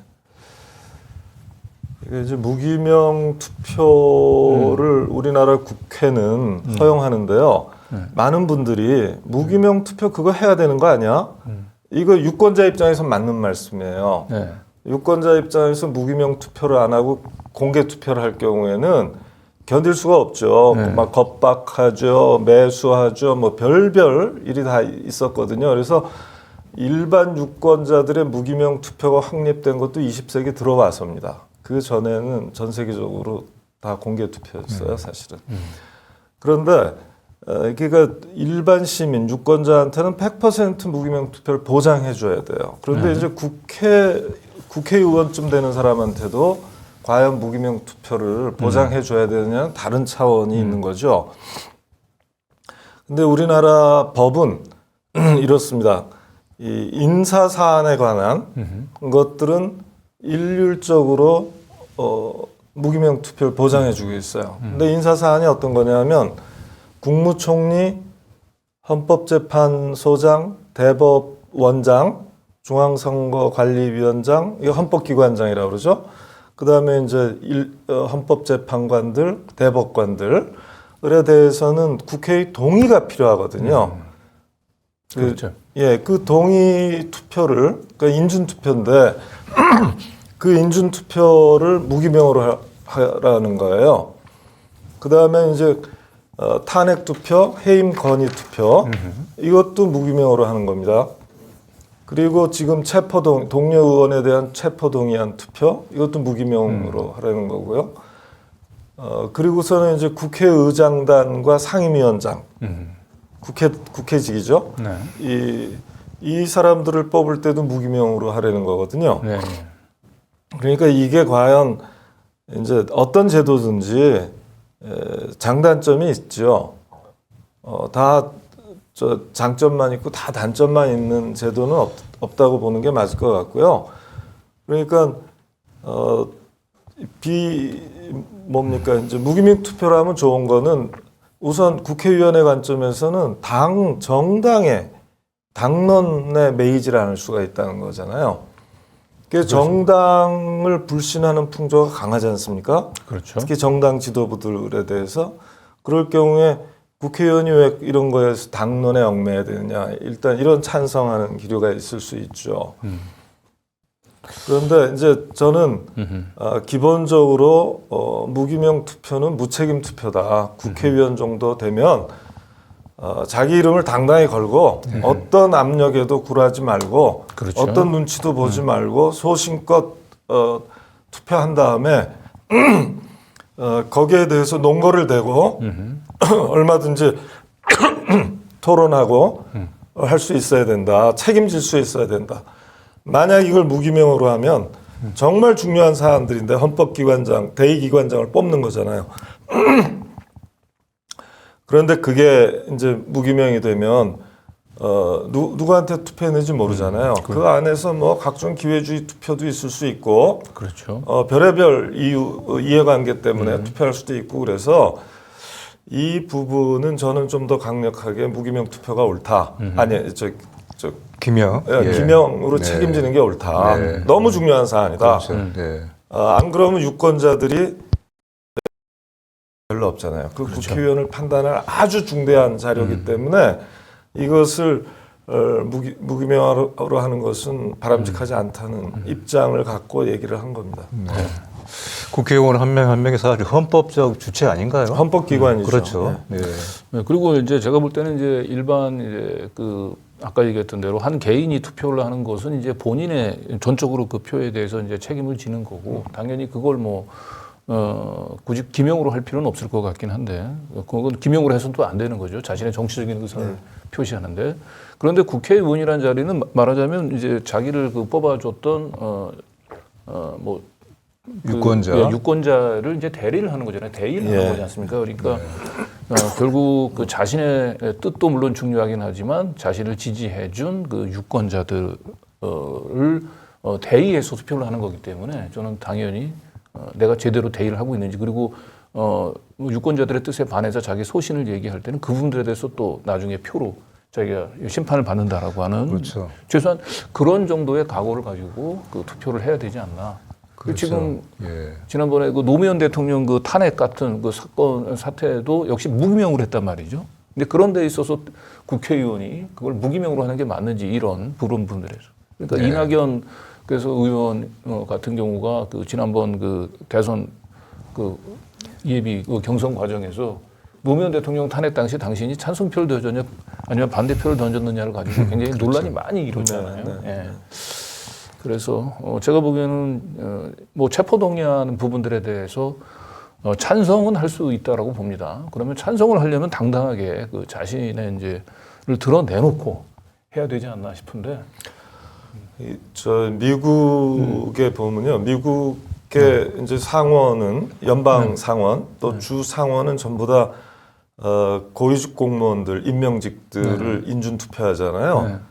이게 이제 무기명 투표를 우리나라 국회는 허용하는데요. 많은 분들이 무기명 투표 그거 해야 되는 거 아니야? 이거 유권자 입장에서 맞는 말씀이에요. 유권자 입장에서 무기명 투표를 안 하고 공개 투표를 할 경우에는 견딜 수가 없죠. 막 겁박하죠, 매수하죠, 뭐 별별 일이 다 있었거든요. 그래서 일반 유권자들의 무기명 투표가 확립된 것도 20세기 들어와서입니다. 그 전에는 전 세계적으로 다 공개 투표였어요, 사실은. 그런데 그러니까 일반 시민, 유권자한테는 100% 무기명 투표를 보장해 줘야 돼요. 그런데 이제 국회의원쯤 되는 사람한테도 과연 무기명 투표를 보장해 줘야 되느냐는 다른 차원이 있는 거죠. 근데 우리나라 법은 이렇습니다. 이 인사 사안에 관한 것들은 일률적으로 무기명 투표를 보장해 주고 있어요. 근데 인사 사안이 어떤 거냐면 국무총리, 헌법재판소장, 대법원장, 중앙선거관리위원장, 이거 헌법기관장이라고 그러죠. 그 다음에 이제 헌법재판관들, 대법관들에 대해서는 국회의 동의가 필요하거든요. 그렇죠. 그 동의 투표를, 그러니까 인준투표인데, 그 인준투표를 무기명으로 하라는 거예요. 그 다음에 이제 탄핵투표, 해임 건의투표, 이것도 무기명으로 하는 겁니다. 그리고 지금 동료 의원에 대한 체포동의안 투표, 이것도 무기명으로 하라는 거고요. 그리고서는 이제 국회의장단과 상임위원장, 국회직이죠. 이 사람들을 뽑을 때도 무기명으로 하려는 거거든요. 네. 그러니까 이게 과연 이제 어떤 제도든지 장단점이 있죠. 다 저 장점만 있고 다 단점만 있는 제도는 없다고 보는 게 맞을 것 같고요. 그러니까 뭡니까 이제 무기명 투표를 하면 좋은 거는 우선 국회의원의 관점에서는 정당의 당론에 매이질 않을 수가 있다는 거잖아요. 그 정당을 불신하는 풍조가 강하지 않습니까? 그렇죠. 특히 정당 지도부들에 대해서 그럴 경우에 국회의원이 왜 이런 거에서 당론에 얽매야 되느냐. 일단 이런 찬성하는 기류가 있을 수 있죠. 그런데 이제 저는 기본적으로 무기명 투표는 무책임 투표다. 국회의원 정도 되면 자기 이름을 당당히 걸고 어떤 압력에도 굴하지 말고 그렇죠. 어떤 눈치도 보지 말고 소신껏 투표한 다음에 거기에 대해서 논거를 대고 얼마든지 토론하고 할 수 있어야 된다. 책임질 수 있어야 된다. 만약 이걸 무기명으로 하면 정말 중요한 사안들인데 헌법기관장, 대의기관장을 뽑는 거잖아요. 그런데 그게 이제 무기명이 되면 누구한테 투표했는지 모르잖아요. 그 안에서 뭐 각종 기회주의 투표도 있을 수 있고, 그렇죠. 별의별 이해관계 때문에 투표할 수도 있고 그래서 이 부분은 저는 좀 더 강력하게 무기명 투표가 옳다. 아니 기명. 기명으로 네. 책임지는 게 옳다. 네. 너무 중요한 사안이다. 그렇죠. 네. 안 그러면 유권자들이 별로 없잖아요. 그 국회의원을 판단할 아주 중대한 자료이기 때문에 이것을 무기명으로 하는 것은 바람직하지 않다는 입장을 갖고 얘기를 한 겁니다. 국회의원 한 명 한 명이 사실 헌법적 주체 아닌가요? 헌법기관이죠. 그렇죠. 네. 네. 네, 그리고 이제 제가 볼 때는 이제 일반 이제 그 아까 얘기했던 대로 한 개인이 투표를 하는 것은 이제 본인의 전적으로 그 표에 대해서 이제 책임을 지는 거고 당연히 그걸 뭐 굳이 기명으로 할 필요는 없을 것 같긴 한데 그건 기명으로 해서는 또 안 되는 거죠. 자신의 정치적인 의사를 표시하는데 그런데 국회의원이라는 자리는 말하자면 이제 자기를 그 뽑아줬던 뭐 유권자. 유권자를 이제 대리를 하는 거잖아요. 대의를 하는 거지 않습니까? 그러니까 결국 그 자신의 뜻도 물론 중요하긴 하지만 자신을 지지해준 그 유권자들을 대의해서 투표를 하는 거기 때문에 저는 당연히 내가 제대로 대의를 하고 있는지 그리고 유권자들의 뜻에 반해서 자기 소신을 얘기할 때는 그분들에 대해서 또 나중에 표로 자기가 심판을 받는다라고 하는 그렇죠. 최소한 그런 정도의 각오를 가지고 그 투표를 해야 되지 않나. 그렇죠. 지금 예. 지난번에 그 노무현 대통령 그 탄핵 같은 그 사태도 역시 무기명으로 했단 말이죠. 근데 그런 데 있어서 국회의원이 그걸 무기명으로 하는 게 맞는지 이런 부분들에서. 그러니까 네. 이낙연 그래서 의원 같은 경우가 그 지난번 그 대선 그 예비 그 경선 과정에서 노무현 대통령 탄핵 당시 당신이 찬성표를 던졌냐 아니면 반대표를 던졌느냐를 가지고 굉장히 논란이 많이 일었잖아요. 예. 그래서 제가 보기에는 뭐 체포동의하는 부분들에 대해서 찬성은 할 수 있다라고 봅니다. 그러면 찬성을 하려면 당당하게 그 자신의 이제를 드러내놓고 해야 되지 않나 싶은데. 저 미국에 보면요, 미국의 이제 상원은 연방 상원 또 주 상원은 전부 다 고위직 공무원들 임명직들을 인준 투표하잖아요.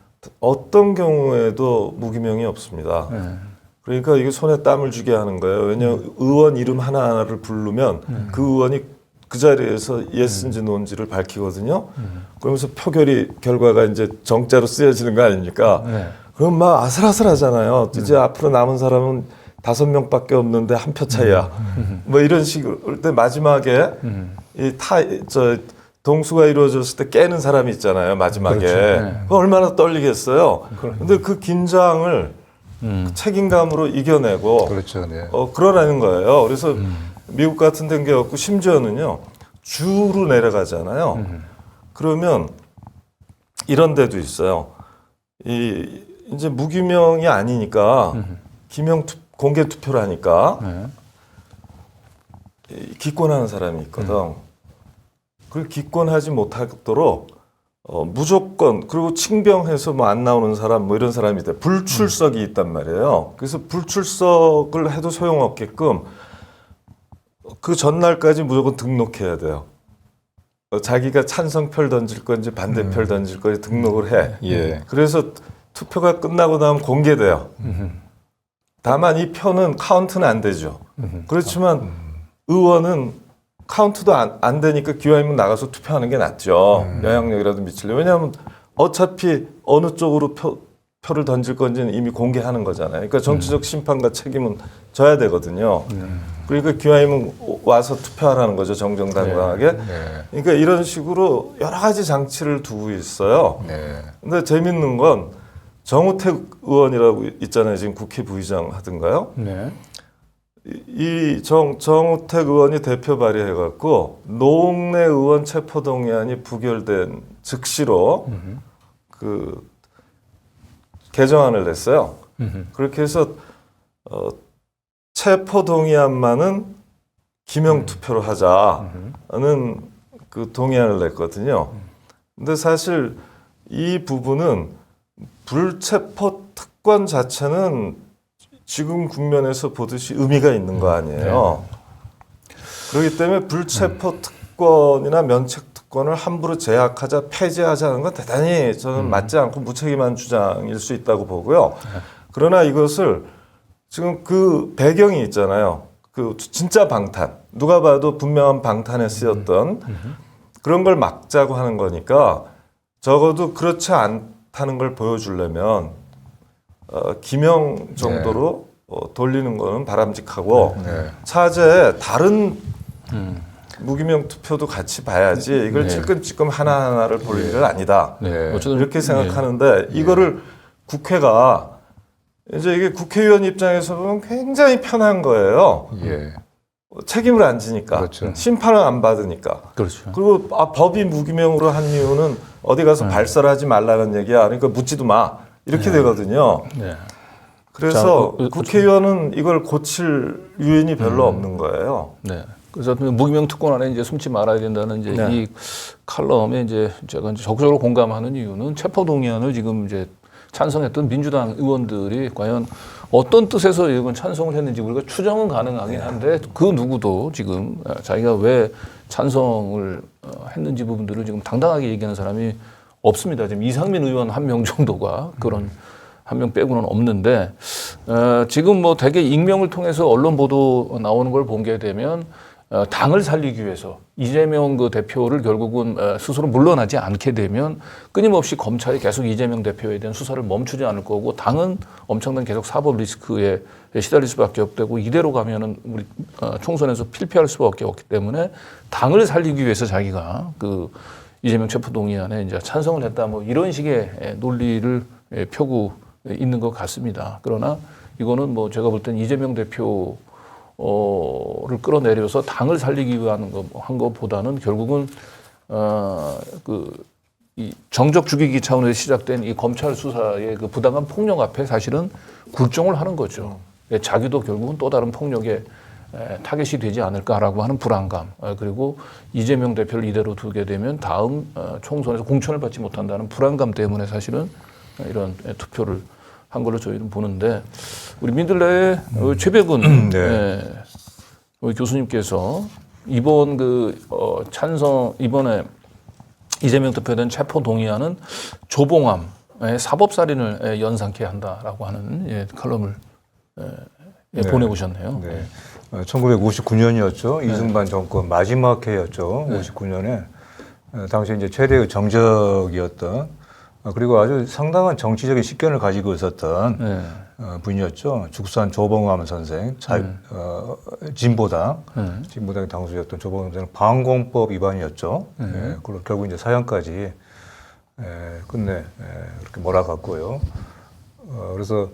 어떤 경우에도 무기명이 없습니다. 그러니까 이게 손에 땀을 쥐게 하는 거예요. 왜냐하면 의원 이름 하나하나를 부르면 그 의원이 그 자리에서 예스인지 노인지를 밝히거든요. 그러면서 결과가 이제 정자로 쓰여지는 거 아닙니까? 그럼 막 아슬아슬하잖아요. 이제 앞으로 남은 사람은 5명밖에 없는데 한 표 차이야. 뭐 이런 식으로. 그때 마지막에 동수가 이루어졌을 때 깨는 사람이 있잖아요. 마지막에. 그렇죠. 그거 얼마나 떨리겠어요. 근데 그 긴장을 책임감으로 이겨내고 그렇죠. 네. 그러라는 거예요. 그래서 미국 같은 데는 게 없고 심지어는요. 주로 내려가잖아요. 그러면 이런 데도 있어요. 이제 무기명이 아니니까 공개 투표를 하니까 기권하는 사람이 있거든. 그걸 기권하지 못하도록 무조건 그리고 칭병해서 뭐 안 나오는 사람 뭐 이런 사람이 돼 불출석이 있단 말이에요. 그래서 불출석을 해도 소용없게끔 그 전날까지 무조건 등록해야 돼요. 자기가 찬성표를 던질 건지 반대표를 던질 건지 등록을 해. 예. 그래서 투표가 끝나고 나면 공개돼요. 다만 이 표는 카운트는 안 되죠. 그렇지만 의원은 카운트도 안 되니까 기왕이면 나가서 투표하는 게 낫죠. 영향력이라도 미치려면. 왜냐하면 어차피 어느 쪽으로 표를 던질 건지는 이미 공개하는 거잖아요. 그러니까 정치적 심판과 책임은 져야 되거든요. 그러니까 기왕이면 와서 투표하라는 거죠. 정정당당하게. 그러니까 이런 식으로 여러 가지 장치를 두고 있어요. 근데 재밌는 건 정우택 의원이라고 있잖아요. 지금 국회 부의장 하던가요? 네. 이 정우택 의원이 대표 발의해갖고 노웅래 의원 체포동의안이 부결된 즉시로 그 개정안을 냈어요. 그렇게 해서 체포동의안만은 기명 투표로 하자는 그 동의안을 냈거든요. 근데 사실 이 부분은 불체포 특권 자체는 지금 국면에서 보듯이 의미가 있는 거 아니에요. 그렇기 때문에 불체포 특권이나 면책 특권을 함부로 제약하자, 폐지하자는 건 대단히 저는 맞지 않고 무책임한 주장일 수 있다고 보고요. 그러나 이것을 지금 그 배경이 있잖아요. 그 진짜 방탄, 누가 봐도 분명한 방탄에 쓰였던 그런 걸 막자고 하는 거니까 적어도 그렇지 않다는 걸 보여주려면 기명 정도로 돌리는 거는 바람직하고 차제에 다른 무기명 투표도 같이 봐야지 이걸 찔끔찔끔 하나하나를 볼 일은 아니다. 어쨌든 이렇게 생각하는데 이거를 국회가 이제 이게 국회의원 입장에서 보면 굉장히 편한 거예요. 책임을 안 지니까 그렇죠. 심판을 안 받으니까. 그렇죠. 그리고 법이 무기명으로 한 이유는 어디 가서 발설하지 말라는 얘기야. 그러니까 묻지도 마. 이렇게 되거든요. 그래서 국회의원은 이걸 고칠 유인이 별로 없는 거예요. 네. 그래서 무기명 특권 안에 이제 숨지 말아야 된다는 이제 이 칼럼에 이제 제가 이제 적극적으로 공감하는 이유는 체포동의안을 지금 이제 찬성했던 민주당 의원들이 과연 어떤 뜻에서 이건 찬성을 했는지 우리가 추정은 가능하긴 한데 그 누구도 지금 자기가 왜 찬성을 했는지 부분들을 지금 당당하게 얘기하는 사람이 없습니다. 지금 이상민 의원 한 명 정도가 그런 한 명 빼고는 없는데 지금 뭐 대개 익명을 통해서 언론 보도 나오는 걸 보게 되면 당을 살리기 위해서 이재명 그 대표를 결국은 스스로 물러나지 않게 되면 끊임없이 검찰이 계속 이재명 대표에 대한 수사를 멈추지 않을 거고 당은 엄청난 계속 사법 리스크에 시달릴 수밖에 없고 이대로 가면은 우리 총선에서 필패할 수밖에 없기 때문에 당을 살리기 위해서 자기가 그 이재명 체포동의안에 이제 찬성을 했다 뭐 이런 식의 논리를 펴고 있는 것 같습니다. 그러나 이거는 뭐 제가 볼 땐 이재명 대표 를 끌어내려서 당을 살리기 위한 한 것보다는 결국은 이 정적 죽이기 차원에서 시작된 이 검찰 수사의 그 부당한 폭력 앞에 사실은 굴종을 하는 거죠. 자기도 결국은 또 다른 폭력에 타겟이 되지 않을까라고 하는 불안감, 그리고 이재명 대표를 이대로 두게 되면 다음 총선에서 공천을 받지 못한다는 불안감 때문에 사실은 이런 투표를 한 걸로 저희는 보는데 우리 민들레의 최백은 우리 교수님께서 이번 찬성 이번에 이재명 대표에 대한 체포 동의안은 조봉암의 사법살인을 연상케 한다라고 하는 칼럼을 보내오셨네요. 1959년이었죠. 이승만 정권 마지막 해였죠. 59년에 당시 이제 최대의 정적이었던 그리고 아주 상당한 정치적인 식견을 가지고 있었던 분이었죠. 죽산 조봉암 선생, 진보당, 진보당의 당수였던 조봉암 선생 방공법 위반이었죠. 그리고 결국 이제 사형까지 끝내 그렇게 몰아갔고요. 그래서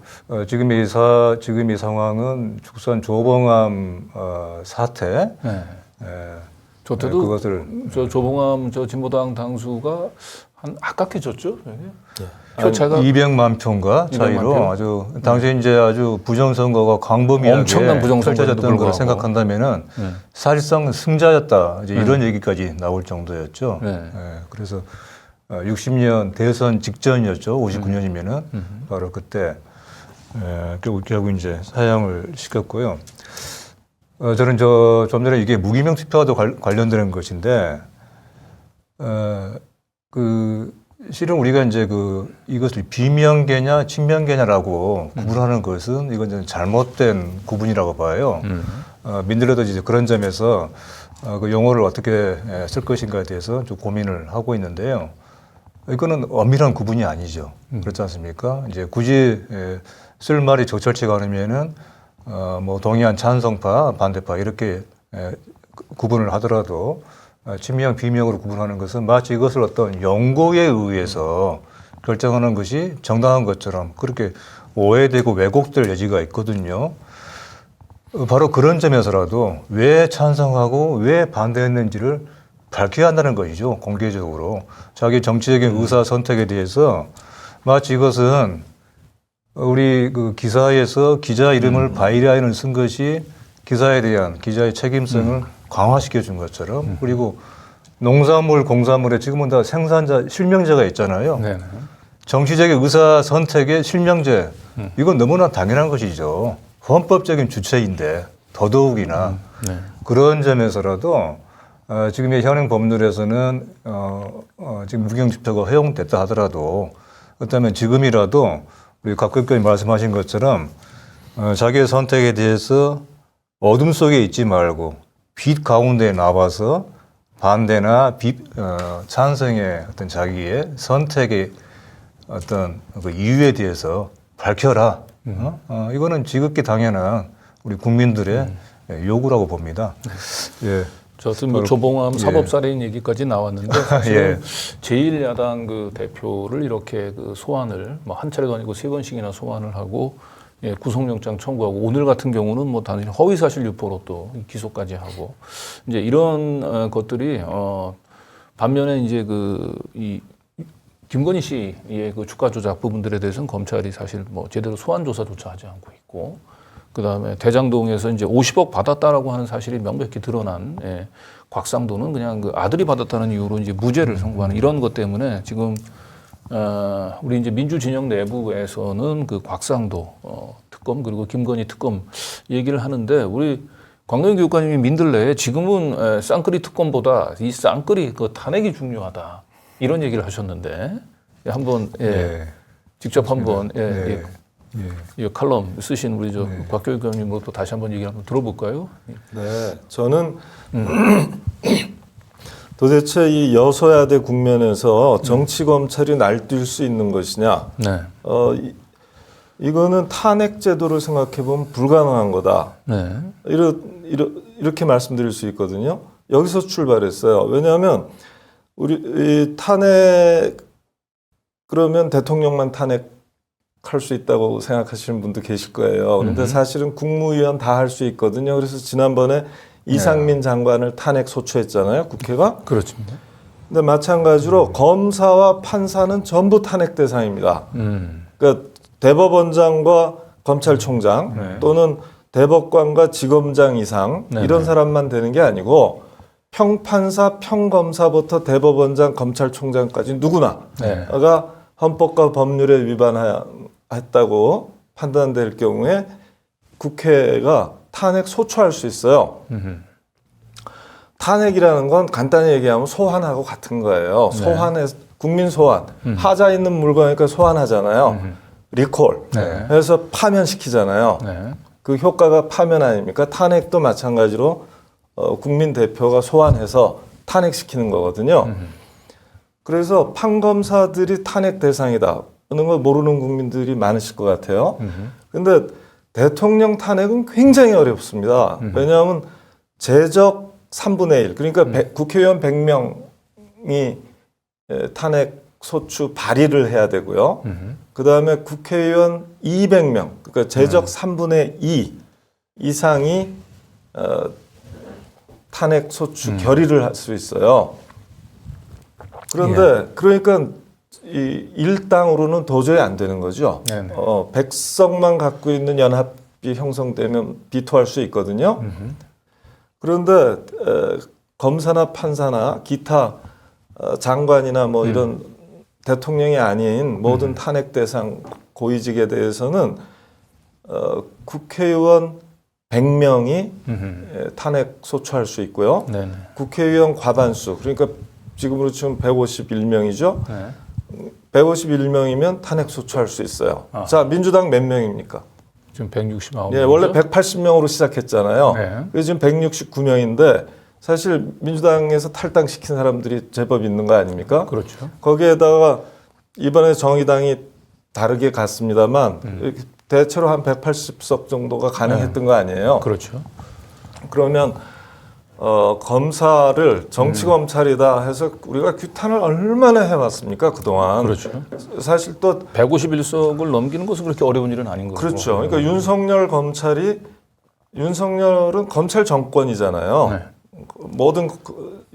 지금 이 상황은 죽산 조봉암 사태. 저때도 그것을 조봉암 진보당 당수가 한 아깝게졌죠. 표차가 200만 표인가 차이로 아주 당시에 이제 아주 부정선거가 광범위하게 엄청난 부정선거였던 펼쳐졌던 걸 생각한다면은 사실상 승자였다 이제 이런 얘기까지 나올 정도였죠. 그래서 60년 대선 직전이었죠. 59년이면은 바로 그때 결국 이제 사형을 시켰고요. 저는 좀 전에 이게 무기명 투표와도 관련되는 것인데 실은 우리가 이제 이것을 비명계냐 친명계냐라고 구분하는 것은 이건 좀 잘못된 구분이라고 봐요. 민들레도 이제 그런 점에서 그 용어를 어떻게 쓸 것인가에 대해서 좀 고민을 하고 있는데요. 이거는 엄밀한 구분이 아니죠. 그렇지 않습니까? 이제 굳이 쓸 말이 적절치가 않으면은 뭐 동의한 찬성파, 반대파 이렇게 구분을 하더라도 친명, 비명으로 구분하는 것은 마치 이것을 어떤 연고에 의해서 결정하는 것이 정당한 것처럼 그렇게 오해되고 왜곡될 여지가 있거든요. 바로 그런 점에서라도 왜 찬성하고 왜 반대했는지를 밝혀야 한다는 것이죠. 공개적으로. 자기 정치적인 의사 선택에 대해서 마치 이것은 우리 그 기사에서 기자 이름을 바이라인을 쓴 것이 기사에 대한 기자의 책임성을 강화시켜 준 것처럼 그리고 농산물, 공산물에 지금은 다 생산자, 실명제가 있잖아요. 네네. 정치적인 의사 선택의 실명제 이건 너무나 당연한 것이죠. 헌법적인 주체인데 더더욱이나 네. 그런 점에서라도 지금의 현행 법률에서는 지금 무기명 투표가 허용됐다 하더라도 그렇다면 지금이라도 우리 각 의원님 말씀하신 것처럼 자기의 선택에 대해서 어둠 속에 있지 말고 빛 가운데에 나와서 반대나 찬성의 어떤 자기의 선택의 어떤 그 이유에 대해서 밝혀라. 이거는 지극히 당연한 우리 국민들의 요구라고 봅니다. 예. 저도 뭐 조봉암 사법살인 얘기까지 나왔는데 예. 제1야당 그 대표를 이렇게 그 소환을 뭐 한 차례도 아니고 3번씩이나 소환을 하고 구속영장 청구하고 오늘 같은 경우는 뭐 단순히 허위사실 유포로 또 기소까지 하고 이제 이런 것들이 반면에 이제 이 김건희 씨의 그 주가 조작 부분들에 대해서는 검찰이 사실 뭐 제대로 소환 조사조차 하지 않고 있고 그다음에 대장동에서 이제 50억 받았다라고 하는 사실이 명백히 드러난 곽상도는 그냥 그 아들이 받았다는 이유로 이제 무죄를 선고하는 이런 것 때문에 지금 우리 이제 민주진영 내부에서는 그 곽상도 특검 그리고 김건희 특검 얘기를 하는데 우리 광노현 교육관님이 민들레에 지금은 쌍끌이 특검보다 이 쌍끌이 그 탄핵이 중요하다 이런 얘기를 하셨는데 한번 직접 한번 이 칼럼 쓰신 우리 곽 교육관님 또 다시 한번 얘기 한번 들어볼까요? 네, 저는 도대체 이 여소야대 국면에서 정치 검찰이 날뛸 수 있는 것이냐? 네. 이거는 탄핵 제도를 생각해 보면 불가능한 거다. 네. 이렇게 말씀드릴 수 있거든요. 여기서 출발했어요. 왜냐하면 우리 이 탄핵 그러면 대통령만 탄핵할 수 있다고 생각하시는 분도 계실 거예요. 그런데 사실은 국무위원 다 할 수 있거든요. 그래서 지난번에 이상민 장관을 탄핵 소추했잖아요, 국회가. 그렇습니다. 근데 마찬가지로 검사와 판사는 전부 탄핵 대상입니다. 그러니까 대법원장과 검찰총장 또는 대법관과 지검장 이상 이런 사람만 되는 게 아니고 평판사, 평검사부터 대법원장, 검찰총장까지 누구나가 헌법과 법률에 위반했다고 판단될 경우에 국회가 탄핵 소추할 수 있어요. 탄핵이라는 건 간단히 얘기하면 소환하고 같은 거예요. 국민 소환. 하자 있는 물건이니까 소환하잖아요. 리콜. 그래서 파면시키잖아요. 그 효과가 파면 아닙니까? 탄핵도 마찬가지로 국민 대표가 소환해서 탄핵시키는 거거든요. 그래서 판검사들이 탄핵 대상이다. 하는 걸 모르는 국민들이 많으실 것 같아요. 근데 대통령 탄핵은 굉장히 어렵습니다. 왜냐하면 제적 3분의 1, 그러니까 국회의원 100명이 탄핵 소추 발의를 해야 되고요. 그 다음에 국회의원 200명, 그러니까 제적 3분의 2 이상이 탄핵 소추 결의를 할 수 있어요. 그런데 그러니까 이 일당으로는 도저히 안 되는 거죠. 100석만 갖고 있는 연합이 형성되면 비토할 수 있거든요. 그런데 검사나 판사나 기타 장관이나 뭐 이런 대통령이 아닌 모든 탄핵 대상 고위직에 대해서는 국회의원 100명이 탄핵 소추할 수 있고요. 네네. 국회의원 과반수, 그러니까 지금으로 치면 151명이죠. 네. 151명이면 탄핵 소추할 수 있어요. 아. 자, 민주당 몇 명입니까? 지금 169명. 예, 원래 180명으로 시작했잖아요. 네. 그래서 지금 169명인데 사실 민주당에서 탈당시킨 사람들이 제법 있는 거 아닙니까? 그렇죠. 거기에다가 이번에 정의당이 다르게 갔습니다만 이렇게 대체로 한 180석 정도가 가능했던 거 아니에요. 그렇죠. 그러면 검사를 정치검찰이다 해서 우리가 규탄을 얼마나 해왔습니까 그동안. 그렇죠. 사실 또 151석을 넘기는 것은 그렇게 어려운 일은 아닌 거고. 그렇죠. 그러니까 윤석열은 검찰 정권이잖아요. 네. 모든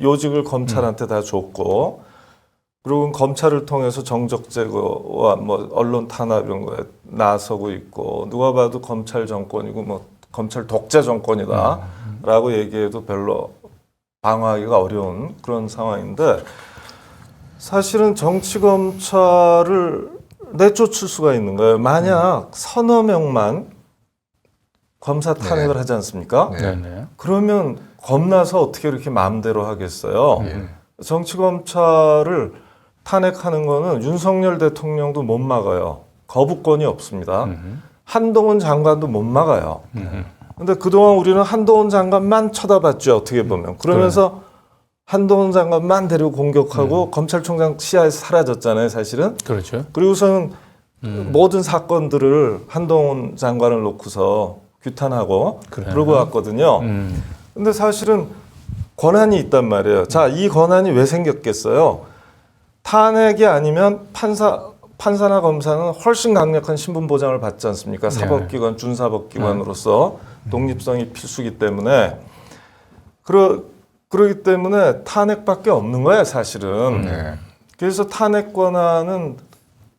요직을 검찰한테 다 줬고, 그리고 검찰을 통해서 정적 제거와 뭐 언론 탄압 이런 거에 나서고 있고, 누가 봐도 검찰 정권이고 뭐 검찰 독재 정권이다라고 얘기해도 별로 방어하기가 어려운 그런 상황인데, 사실은 정치 검찰을 내쫓을 수가 있는 거예요. 만약 서너 명만 검사 탄핵을 하지 않습니까? 네네. 그러면 겁나서 어떻게 이렇게 마음대로 하겠어요? 예. 정치검찰을 탄핵하는 거는 윤석열 대통령도 못 막아요. 거부권이 없습니다. 한동훈 장관도 못 막아요. 근데 그동안 우리는 한동훈 장관만 쳐다봤죠. 어떻게 보면. 그러면서 한동훈 장관만 데리고 공격하고 검찰총장 시야에서 사라졌잖아요. 사실은. 그렇죠. 그리고서는 모든 사건들을 한동훈 장관을 놓고서 규탄하고 그래. 그러고 왔거든요. 근데 사실은 권한이 있단 말이에요. 자, 이 권한이 왜 생겼겠어요? 탄핵이 아니면 판사나 검사는 훨씬 강력한 신분 보장을 받지 않습니까? 사법기관, 준사법기관으로서 독립성이 필수기 때문에. 그러기 때문에 탄핵밖에 없는 거예요, 사실은. 그래서 탄핵 권한은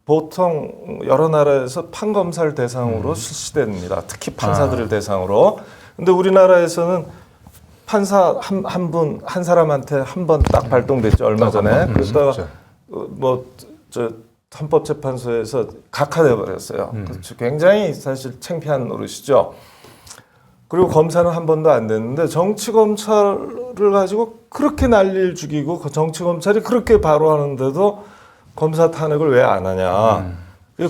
보통 여러 나라에서 판검사를 대상으로 실시됩니다. 특히 판사들을 대상으로. 근데 우리나라에서는 판사 한 사람한테 한 번 딱 발동됐죠, 얼마 전에. 그러다가 저 헌법재판소에서 각하돼 버렸어요. 굉장히 사실 창피한 노릇이죠. 그리고 검사는 한 번도 안 됐는데 정치 검찰을 가지고 그렇게 난리를 죽이고 정치 검찰이 그렇게 바로 하는데도 검사 탄핵을 왜 안 하냐?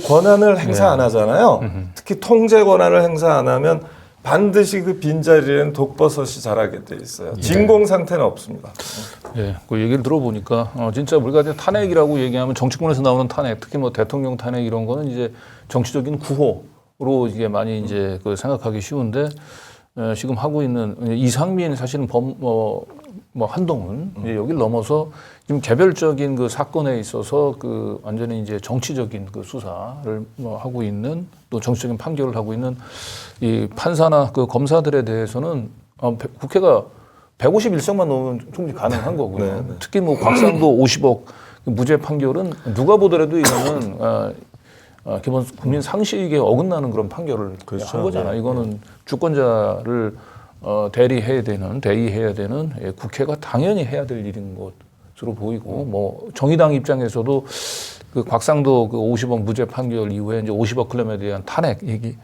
권한을 행사 안 하잖아요. 특히 통제 권한을 행사 안 하면 반드시 그 빈자리에는 독버섯이 자라게 돼 있어요. 진공 상태는 없습니다. 예, 그 얘기를 들어보니까 진짜 우리가 이제 탄핵이라고 얘기하면 정치권에서 나오는 탄핵, 특히 뭐 대통령 탄핵 이런 거는 이제 정치적인 구호로 이게 많이 이제 그 생각하기 쉬운데 지금 하고 있는 이상민 사실은 한동훈 이제 여기를 넘어서 지금 개별적인 그 사건에 있어서 그 완전히 이제 정치적인 그 수사를 하고 있는 또 정치적인 판결을 하고 있는 이 판사나 그 검사들에 대해서는 국회가 151석만 넣으면 충분히 가능한 거고요. 네, 네. 특히 뭐 곽상도 50억 무죄 판결은 누가 보더라도 이거는 기본 국민 상식에 어긋나는 그런 판결을 한 거잖아요. 이거는 주권자를 대의해야 되는 국회가 당연히 해야 될 일인 것으로 보이고, 뭐 정의당 입장에서도 그 곽상도 그 50억 무죄 판결 이후에 이제 50억 클램에 대한 탄핵 얘기,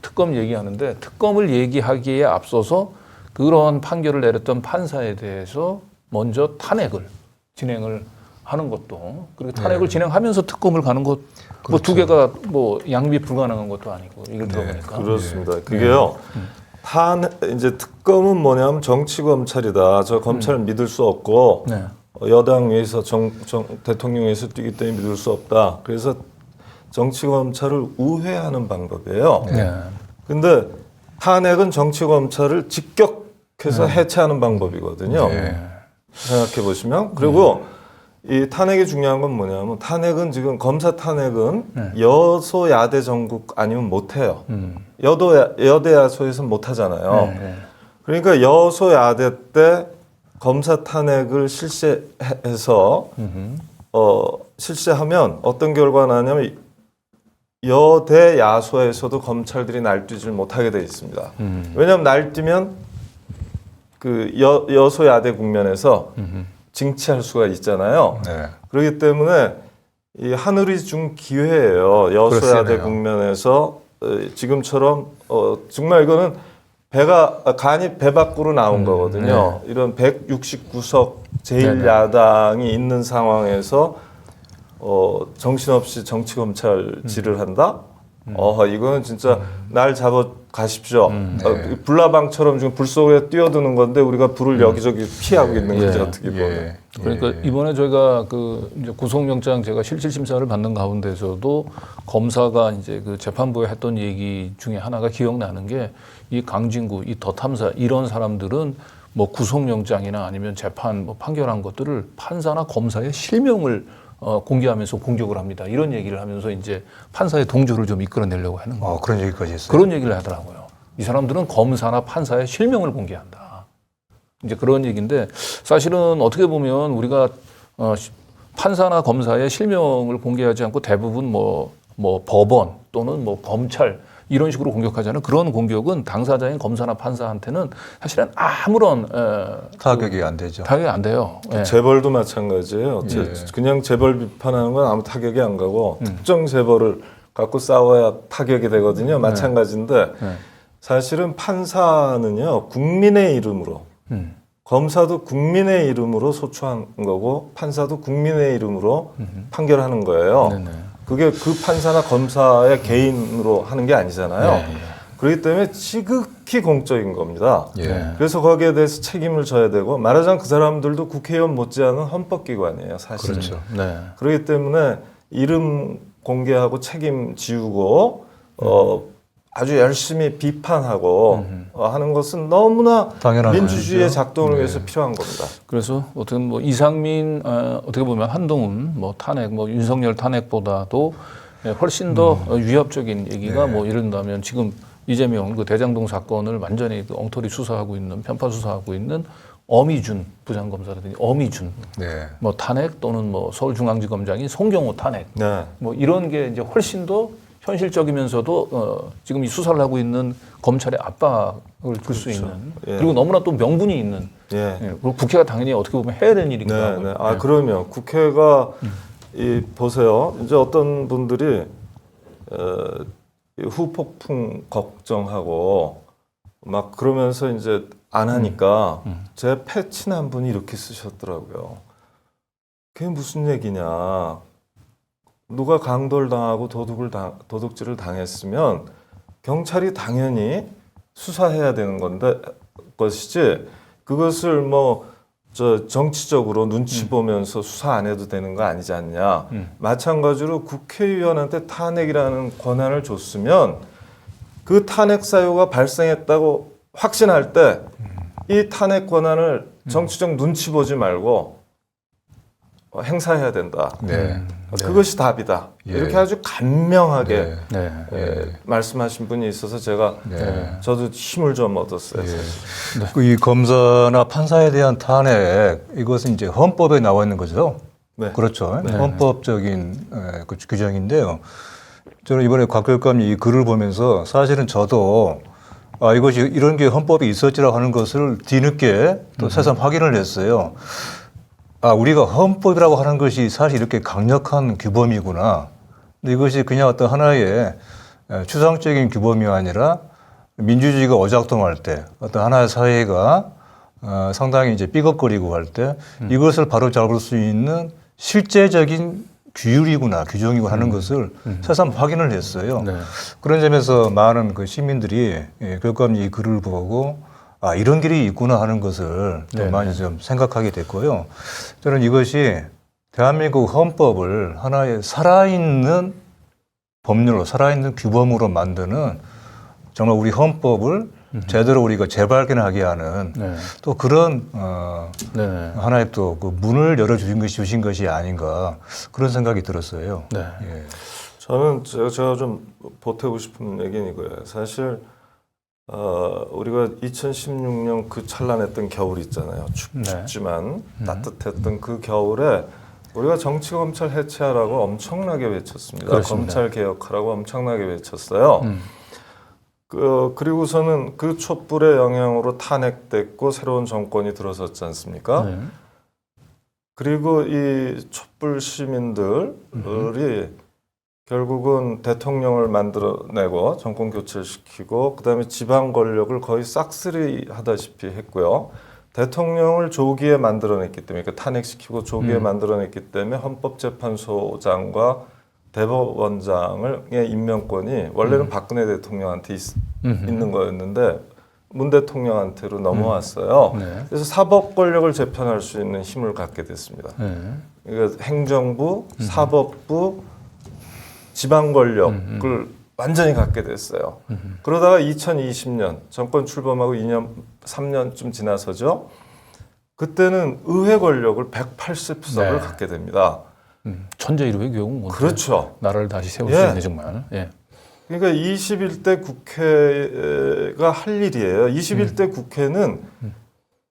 특검 얘기하는데 특검을 얘기하기에 앞서서 그런 판결을 내렸던 판사에 대해서 먼저 탄핵을 진행을 하는 것도, 그리고 탄핵을 진행하면서 특검을 가는 것, 뭐 두 개가 뭐 양비 불가능한 것도 아니고 이걸 들어보니까. 그렇습니다. 그게요. 이제 특검은 뭐냐면 정치 검찰이다. 저 검찰을 믿을 수 없고 여당 위에서 대통령 위에서 뛰기 때문에 믿을 수 없다. 그래서 정치 검찰을 우회하는 방법이에요. 근데 탄핵은 정치 검찰을 직격해서 해체하는 방법이거든요. 생각해 보시면. 그리고 이 탄핵이 중요한 건 뭐냐면 탄핵은 지금 검사 탄핵은 여소야대 정국 아니면 못 해요. 여대야소에서 못 하잖아요. 그러니까 여소야대 때 검사 탄핵을 실시해서 실시하면 어떤 결과가 나냐면 여대 야소에서도 검찰들이 날뛰질 못하게 돼 있습니다. 왜냐하면 날뛰면 그 여소야대 국면에서 징치할 수가 있잖아요. 네. 그렇기 때문에 이 하늘이 준 기회예요. 여소야대 그렇네요. 국면에서 지금처럼 정말 이거는 간이 배 밖으로 나온 거거든요. 이런 169석 제1야당이 있는 상황에서 정신없이 정치검찰질을 한다? 이거는 진짜 날 잡아 가십시오. 불나방처럼 지금 불 속에 뛰어드는 건데 우리가 불을 여기저기 피하고 있는 거죠. 어떻게 보면. 그러니까 이번에 저희가 그 이제 구속영장 제가 실질 심사를 받는 가운데서도 검사가 이제 그 재판부에 했던 얘기 중에 하나가 기억나는 게 이 강진구, 이 더 탐사 이런 사람들은 뭐 구속영장이나 아니면 재판 뭐 판결한 것들을 판사나 검사의 실명을 공개하면서 공격을 합니다. 이런 얘기를 하면서 이제 판사의 동조를 좀 이끌어내려고 하는 거예요. 그런 얘기까지 했어요. 그런 얘기를 하더라고요. 이 사람들은 검사나 판사의 실명을 공개한다. 이제 그런 얘기인데 사실은 어떻게 보면 우리가 판사나 검사의 실명을 공개하지 않고 대부분 뭐 법원 또는 뭐 검찰 이런 식으로 공격하잖아요. 그런 공격은 당사자인 검사나 판사한테는 사실은 아무런 타격이 안 되죠. 타격이 안 돼요. 예. 재벌도 마찬가지예요. 그냥 재벌 비판하는 건 아무 타격이 안 가고 특정 재벌을 갖고 싸워야 타격이 되거든요. 마찬가지인데 사실은 판사는요 국민의 이름으로 검사도 국민의 이름으로 소추한 거고 판사도 국민의 이름으로 판결하는 거예요. 네네. 그게 그 판사나 검사의 개인으로 하는 게 아니잖아요. 네. 그렇기 때문에 지극히 공적인 겁니다. 예. 그래서 거기에 대해서 책임을 져야 되고 말하자면 그 사람들도 국회의원 못지않은 헌법기관이에요. 사실은. 그렇죠. 네. 그렇기 때문에 이름 공개하고 책임 지우고 아주 열심히 비판하고 하는 것은 너무나 당연한 민주주의의 거죠. 작동을 위해서 필요한 겁니다. 그래서 어떻게 뭐 이상민 어떻게 보면 한동훈 뭐 탄핵 뭐 윤석열 탄핵보다도 훨씬 더 위협적인 얘기가 뭐 이른다면 지금 이재명 그 대장동 사건을 완전히 그 엉터리 수사하고 있는 편파 수사하고 있는 어미준 부장검사라든지 어미준 네. 뭐 탄핵 또는 뭐 서울중앙지검장인 송경호 탄핵 네. 뭐 이런 게 이제 훨씬 더 현실적이면서도 지금 이 수사를 하고 있는 검찰의 압박을 줄 수 있는 예. 그리고 너무나 또 명분이 있는 예. 그리고 국회가 당연히 어떻게 보면 해야 되는 일이기도 네, 하고 네. 그러면 국회가 보세요. 이제 어떤 분들이 이 후폭풍 걱정하고 막 그러면서 이제 안 하니까 제 패친한 분이 이렇게 쓰셨더라고요. 그게 무슨 얘기냐? 누가 강돌당하고 도둑질을 당했으면 경찰이 당연히 수사해야 되는 것이지 그것을 뭐 정치적으로 눈치 보면서 수사 안 해도 되는 거 아니지 않냐. 마찬가지로 국회의원한테 탄핵이라는 권한을 줬으면 그 탄핵 사유가 발생했다고 확신할 때 이 탄핵 권한을 정치적 눈치 보지 말고 행사해야 된다. 네. 그것이 답이다. 예. 이렇게 아주 간명하게 네. 말씀하신 분이 있어서 제가 네. 저도 힘을 좀 얻었어요. 이 검사나 판사에 대한 탄핵 이것은 이제 헌법에 나와 있는 거죠. 네. 그렇죠. 헌법적인 그 규정인데요. 저는 이번에 곽별감이 이 글을 보면서 사실은 저도 이것이 이런 게 헌법에 있었지라고 하는 것을 뒤늦게 또 새삼 확인을 했어요. 우리가 헌법이라고 하는 것이 사실 이렇게 강력한 규범이구나. 근데 이것이 그냥 어떤 하나의 추상적인 규범이 아니라 민주주의가 어작동할 때 어떤 하나의 사회가 상당히 이제 삐걱거리고 할 때 이것을 바로 잡을 수 있는 실제적인 규율이구나, 규정이구나 하는 것을 새삼 확인을 했어요. 네. 그런 점에서 많은 그 시민들이 결과님 이 글을 보고 이런 길이 있구나 하는 것을 좀 많이 좀 생각하게 됐고요. 저는 이것이 대한민국 헌법을 하나의 살아있는 법률로, 살아있는 규범으로 만드는 정말 우리 헌법을 제대로 우리가 재발견하게 하는 또 그런 하나의 또 그 문을 열어주신 것이 아닌가 그런 생각이 들었어요. 네. 예. 저는 제가 좀 보태고 싶은 얘기는 이거예요. 사실 우리가 2016년 그 찬란했던 겨울 있잖아요. 춥지만 따뜻했던 그 겨울에 우리가 정치검찰 해체하라고 엄청나게 외쳤습니다. 그렇습니다. 검찰 개혁하라고 엄청나게 외쳤어요. 그리고서는 그 촛불의 영향으로 탄핵됐고 새로운 정권이 들어섰지 않습니까? 그리고 이 촛불 시민들이 결국은 대통령을 만들어내고 정권 교체를 시키고 그다음에 지방 권력을 거의 싹쓸이 하다시피 했고요. 대통령을 조기에 만들어냈기 때문에 그러니까 탄핵시키고 조기에 만들어냈기 때문에 헌법재판소장과 대법원장의 임명권이 원래는 박근혜 대통령한테 있는 거였는데 문 대통령한테로 넘어왔어요. 네. 그래서 사법 권력을 재편할 수 있는 힘을 갖게 됐습니다. 그러니까 행정부, 사법부, 지방 권력을 완전히 갖게 됐어요. 그러다가 2020년 정권 출범하고 2년, 3년쯤 지나서죠. 그때는 의회 권력을 180석을 네. 갖게 됩니다. 천재이루의 교훈. 그렇죠. 나라를 다시 세울 예. 수 있는 정말. 예. 그러니까 21대 국회가 할 일이에요. 21대 국회는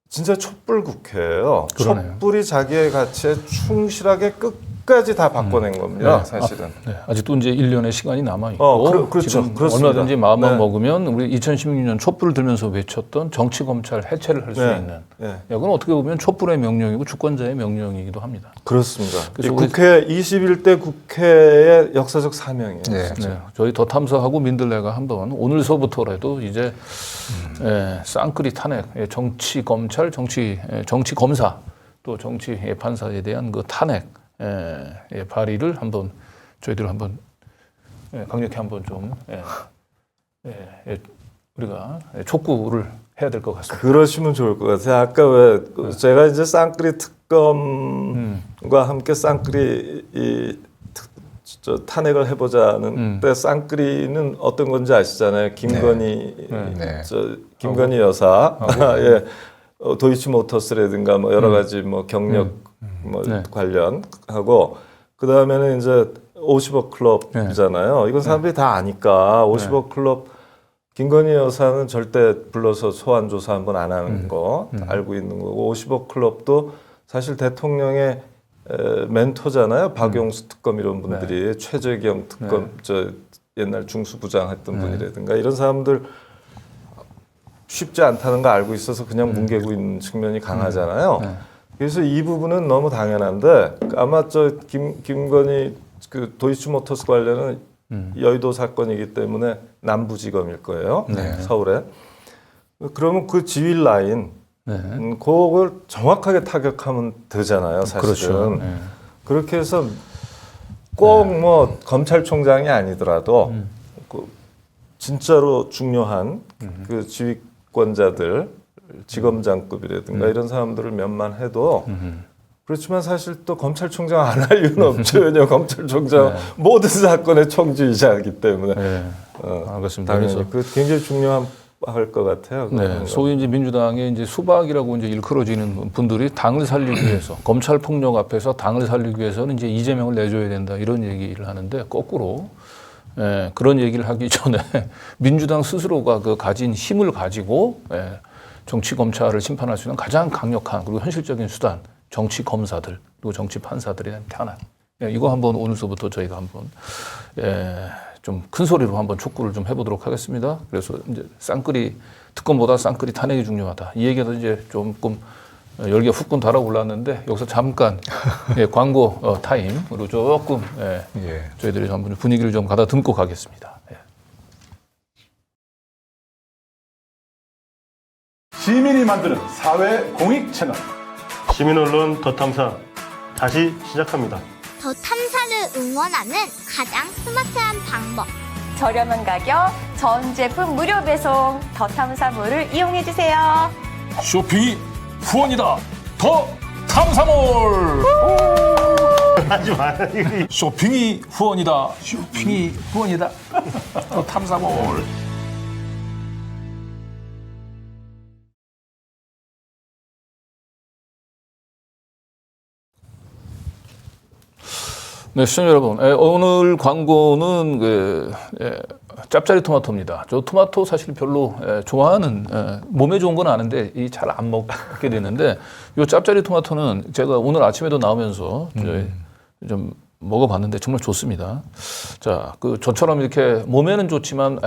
진짜 촛불 국회예요. 그러네요. 촛불이 자기의 가치에 충실하게 끝까지 다 바꿔낸 겁니다. 네. 사실은. 네. 아직도 이제 1년의 시간이 남아 있고 그렇죠. 지금 그렇습니다. 얼마든지 마음만 네. 먹으면 우리 2016년 촛불을 들면서 외쳤던 정치 검찰 해체를 할 수 네. 있는. 네. 이건 어떻게 보면 촛불의 명령이고 주권자의 명령이기도 합니다. 그렇습니다. 그래서 이 우리- 국회 21대 국회의 역사적 사명이에요. 네. 네, 저희 더 탐사하고 민들레가 한번 오늘서부터라도 이제 쌍끌이 탄핵, 정치 검찰, 정치 검사 또 정치 판사에 대한 그 탄핵 발의를 한번 저희들 한번 강력히 한번 좀 우리가 촉구를 해야 될 것 같습니다. 그러시면 좋을 것 같아요. 아까 왜 제가 이제 쌍끌이 특검과 함께 쌍끌이 탄핵을 해보자는 때 쌍끌이는 어떤 건지 아시잖아요. 김건희 네. 김건희 여사, 예, 도이치모터스라든가 뭐 여러 가지 뭐 경력 뭐 네. 관련하고 그 다음에는 이제 50억 클럽이잖아요. 이건 사람들이 다 아니까 50억 클럽 김건희 여사는 절대 불러서 소환 조사 한번 안 하는 거 알고 있는 거고 50억 클럽도 사실 대통령의 멘토잖아요. 박용수 특검 이런 분들이 최재경 특검 저 옛날 중수부장 했던 분이라든가 이런 사람들 쉽지 않다는 거 알고 있어서 그냥 뭉개고 있는 측면이 강하잖아요. 그래서 이 부분은 너무 당연한데 아마 저 김건희 그 도이치모터스 관련은 여의도 사건이기 때문에 남부지검일 거예요. 서울에. 그러면 그 지휘 라인 그걸 정확하게 타격하면 되잖아요. 사실은. 그렇죠. 네. 그렇게 해서 꼭 뭐 검찰총장이 아니더라도 그 진짜로 중요한 그 지휘권자들 지검장급이라든가 이런 사람들을 몇만 해도 그렇지만 사실 또 검찰총장 안 할 이유는 없죠. 왜냐하면 검찰총장 모든 사건의 총지휘자이기 때문에. 알겠습니다. 당연히 그 굉장히 중요한 것 같아요. 네, 소위 이제 민주당의 이제 수박이라고 이제 일컬어지는 분들이 당을 살리기 위해서 검찰 폭력 앞에서 당을 살리기 위해서는 이제 이재명을 내줘야 된다 이런 얘기를 하는데 거꾸로 그런 얘기를 하기 전에 민주당 스스로가 그 가진 힘을 가지고 정치 검찰을 심판할 수 있는 가장 강력한 그리고 현실적인 수단 정치 검사들 그리고 정치 판사들에 대한 탄압 이거 한번 오늘서부터 저희가 한번 좀 큰 소리로 한번 촉구를 좀 해보도록 하겠습니다. 그래서 이제 쌍끌이 특검보다 쌍끌이 탄핵이 중요하다. 이 얘기가 이제 조금 열기가 후끈 달아올랐는데 여기서 잠깐 광고 타임으로 조금 저희들이 한번 분위기를 좀 가다듬고 가겠습니다. 시민이 만드는 사회 공익 채널 시민언론 더 탐사 다시 시작합니다. 더 탐사를 응원하는 가장 스마트한 방법. 저렴한 가격, 전 제품 무료 배송, 더 탐사몰을 이용해주세요. 쇼핑이 후원이다. 더 탐사몰. 하지 마. 쇼핑이 후원이다. 쇼핑이 후원이다. 더 탐사몰. 네, 시청자 여러분, 오늘 광고는 짭짜리 토마토입니다. 저 토마토 사실 별로 좋아하는 몸에 좋은 건 아는데 잘 안 먹게 되는데 이 짭짜리 토마토는 제가 오늘 아침에도 나오면서 좀 먹어봤는데 정말 좋습니다. 자, 그 저처럼 이렇게 몸에는 좋지만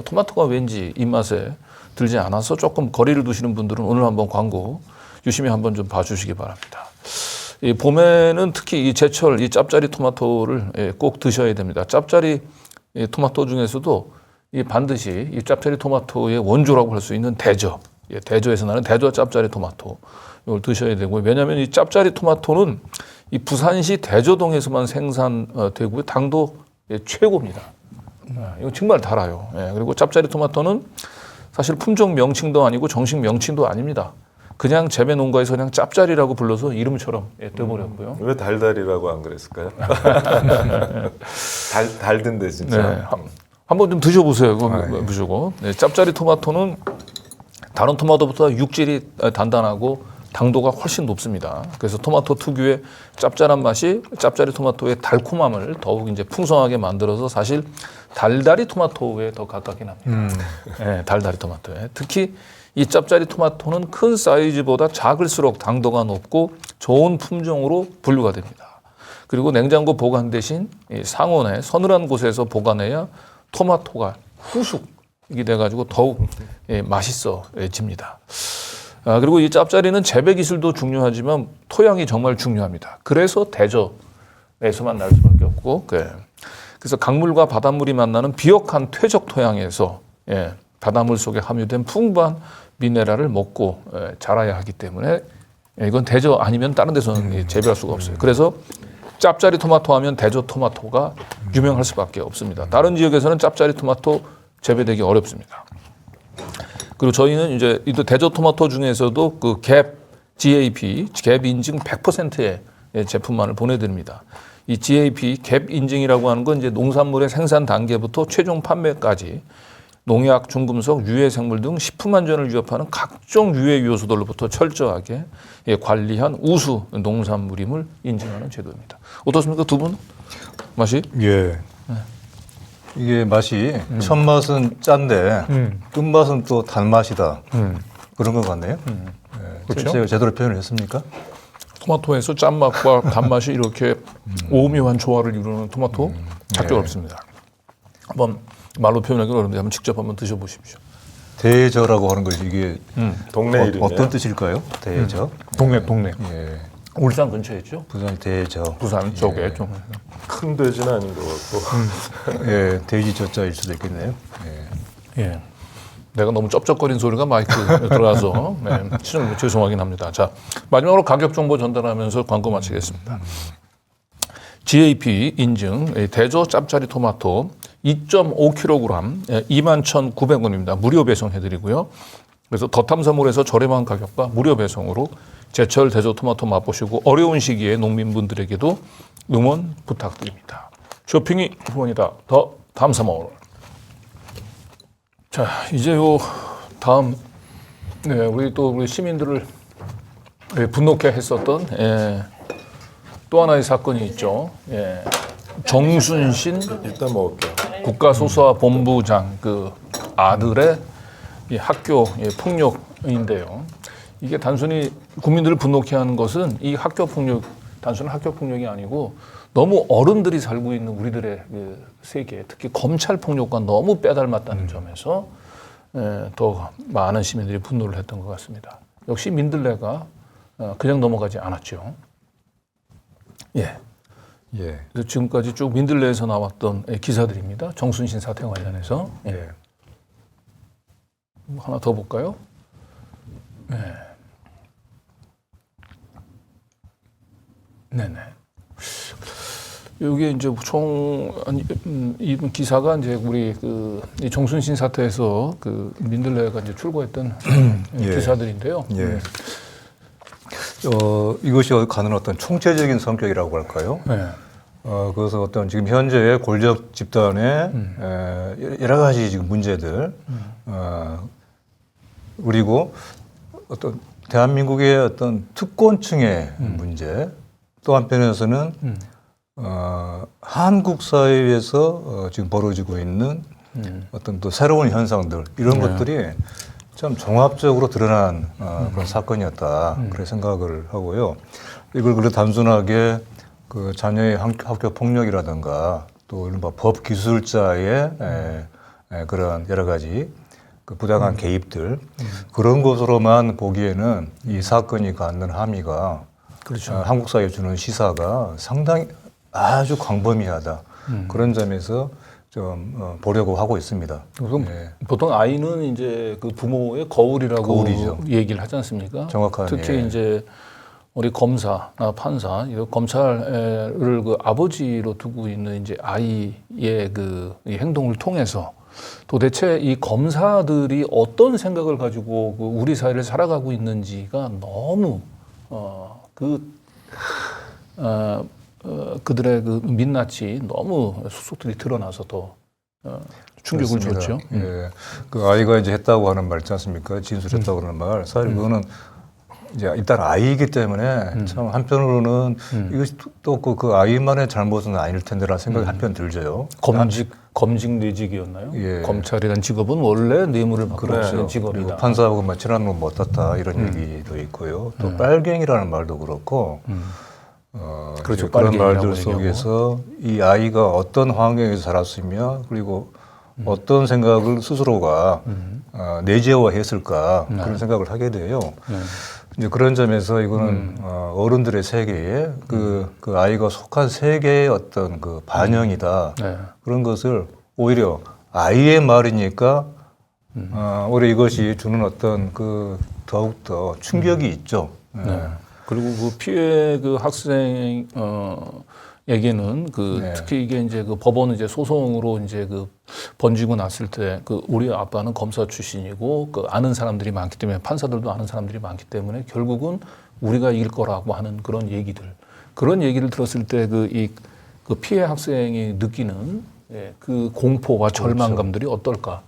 토마토가 왠지 입맛에 들지 않아서 조금 거리를 두시는 분들은 오늘 한번 광고 유심히 한번 좀 봐주시기 바랍니다. 이 봄에는 특히 이 제철 이 짭짜리 토마토를 꼭 드셔야 됩니다. 짭짜리 토마토 중에서도 이 반드시 이 짭짜리 토마토의 원조라고 할 수 있는 대저, 대저에서 나는 대저 짭짜리 토마토 이걸 드셔야 되고요. 왜냐하면 이 짭짜리 토마토는 이 부산시 대저동에서만 생산되고요. 당도 최고입니다. 이거 정말 달아요. 그리고 짭짜리 토마토는 사실 품종 명칭도 아니고 정식 명칭도 아닙니다. 그냥 재배 농가에서 그냥 짭짜리라고 불러서 이름처럼 떠버렸고요. 왜 달달이라고 안 그랬을까요? 달던데 진짜. 네, 한번 좀 드셔보세요. 그거 보시고. 네, 짭짜리 토마토는 다른 토마토보다 육질이 단단하고 당도가 훨씬 높습니다. 그래서 토마토 특유의 짭짤한 맛이 짭짜리 토마토의 달콤함을 더욱 이제 풍성하게 만들어서 사실 달달이 토마토에 더 가깝긴 합니다. 네, 달달이 토마토에. 특히 이 짭짜리 토마토는 큰 사이즈보다 작을수록 당도가 높고 좋은 품종으로 분류가 됩니다. 그리고 냉장고 보관 대신 이 상온에 서늘한 곳에서 보관해야 토마토가 후숙이 돼가지고 더욱 맛있어집니다. 그리고 이 짭짜리는 재배 기술도 중요하지만 토양이 정말 중요합니다. 그래서 대저에서만 날 수밖에 없고, 그래서 강물과 바닷물이 만나는 비옥한 퇴적 토양에서 바닷물 속에 함유된 풍부한 미네랄을 먹고 자라야 하기 때문에 이건 대저 아니면 다른 데서는 재배할 수가 없어요. 그래서 짭짜리 토마토 하면 대저 토마토가 유명할 수밖에 없습니다. 다른 지역에서는 짭짜리 토마토 재배되기 어렵습니다. 그리고 저희는 이제 이 대저 토마토 중에서도 그 갭 인증 100%의 제품만을 보내드립니다. 이 갭 인증이라고 하는 건 이제 농산물의 생산 단계부터 최종 판매까지 농약, 중금속, 유해 생물 등 식품 안전을 위협하는 각종 유해 요소들로부터 철저하게 관리한 우수 농산물임을 인증하는 제도입니다. 어떻습니까, 두 분? 맛이? 예. 이게 맛이 첫 맛은 짠데 끝맛은 또 단맛이다. 그런 것 같네요. 그렇죠? 제가 제대로 표현을 했습니까? 토마토에서 짠맛과 단맛이 이렇게 오묘한 조화를 이루는 토마토 찾기 어렵습니다. 한번 말로 표현하기 어렵는데 한번 직접 한번 드셔보십시오. 대저라고 하는 것이 이게 동네 이름이에요? 어떤 뜻일까요? 대저. 동네. 예. 울산 근처에 있죠? 부산 대저. 부산 쪽에 좀. 큰 돼지는 아닌 것 같고. 예, 돼지 저자일 수도 있겠네요. 예. 내가 너무 쩝쩝거린 소리가 마이크에 들어가서 시청 죄송하긴 합니다. 자, 마지막으로 가격 정보 전달하면서 광고 마치겠습니다. GAP 인증 대저 짭짜리 토마토 2.5kg 21,900원입니다. 무료 배송해드리고요. 그래서 더 탐사몰에서 저렴한 가격과 무료 배송으로 제철 대저 토마토 맛보시고 어려운 시기에 농민분들에게도 응원 부탁드립니다. 쇼핑이 후원이다. 더 탐사몰. 자, 이제 요 다음 우리 시민들을 분노케 했었던 또 하나의 사건이 있죠. 정순신 일단 먹을게요. 국가소수아본부장 그 아들의 이 학교 폭력인데요. 이게 단순히 국민들을 분노케 하는 것은 이 학교 폭력 단순한 학교 폭력이 아니고 너무 어른들이 살고 있는 우리들의 그 세계, 특히 검찰 폭력과 너무 빼닮았다는 점에서 더 많은 시민들이 분노를 했던 것 같습니다. 역시 민들레가 그냥 넘어가지 않았죠. 예. 그래서 지금까지 쭉 민들레에서 나왔던 기사들입니다. 정순신 사태 관련해서. 하나 더 볼까요? 네네. 여기 이제 이 기사가 이제 우리 이 정순신 사태에서 그 민들레가 이제 출고했던 기사들인데요. 이것이 갖는 어떤 총체적인 성격이라고 할까요? 그래서 어떤 지금 현재의 권력 집단의 여러 가지 지금 문제들, 그리고 어떤 대한민국의 어떤 특권층의 문제, 또 한편에서는 한국 사회에서 지금 벌어지고 있는 어떤 또 새로운 현상들, 이런 것들이 참 종합적으로 드러난 그런 사건이었다. 그렇게 생각을 하고요. 이걸 그래 단순하게 그 자녀의 학교 폭력이라든가 또 이른바 법 기술자의 그런 여러 가지 그 부당한 개입들, 그런 것으로만 보기에는 이 사건이 갖는 함의가 그렇죠. 한국사에 주는 시사가 상당히 아주 광범위하다. 그런 점에서 좀 보려고 하고 있습니다. 그럼 예. 보통 아이는 이제 그 부모의 거울이라고 거울이죠. 얘기를 하지 않습니까? 정확하네. 특히 이제 우리 검사나 판사, 이 검찰을 그 아버지로 두고 있는 이제 아이의 그 이 행동을 통해서 도대체 이 검사들이 어떤 생각을 가지고 그 우리 사회를 살아가고 있는지가 너무 그들의 그 민낯이 너무 속속들이 드러나서 더 충격을 그렇습니다. 줬죠. 예. 그 아이가 이제 했다고 하는 말 있지 않습니까? 진술했다고 하는 말. 사실 그거는 이제 일단 아이이기 때문에 참 한편으로는 이것이 또 그 아이만의 잘못은 아닐 텐데라는 생각이 한편 들죠. 검직 뇌직이었나요? 예. 검찰이라는 직업은 원래 뇌물을 받고 그래요. 쓰는 그리고 직업이다. 판사하고 뭐 친한 놈 못했다 이런 얘기도 있고요. 또 빨갱이라는 말도 그렇고 그렇죠. 이제 그런 빨갱이라고 말들 얘기하고. 속에서 이 아이가 어떤 환경에서 자랐으며 그리고 어떤 생각을 스스로가 내재화했을까 그런 생각을 하게 돼요. 이제 그런 점에서 이거는 어른들의 세계에 그 아이가 속한 세계의 어떤 그 반영이다. 네. 그런 것을 오히려 아이의 말이니까 오히려 이것이 주는 어떤 그 더욱더 충격이 있죠. 네. 그리고 그 피해 그 학생 에게는 그 네. 특히 이게 이제 그 법원 이제 소송으로 이제 그 번지고 났을 때 그 우리 아빠는 검사 출신이고 그 아는 사람들이 많기 때문에 판사들도 아는 사람들이 많기 때문에 결국은 우리가 이길 거라고 하는 그런 얘기를 들었을 때 그 피해 학생이 느끼는 그 공포와 절망감들이 어떨까?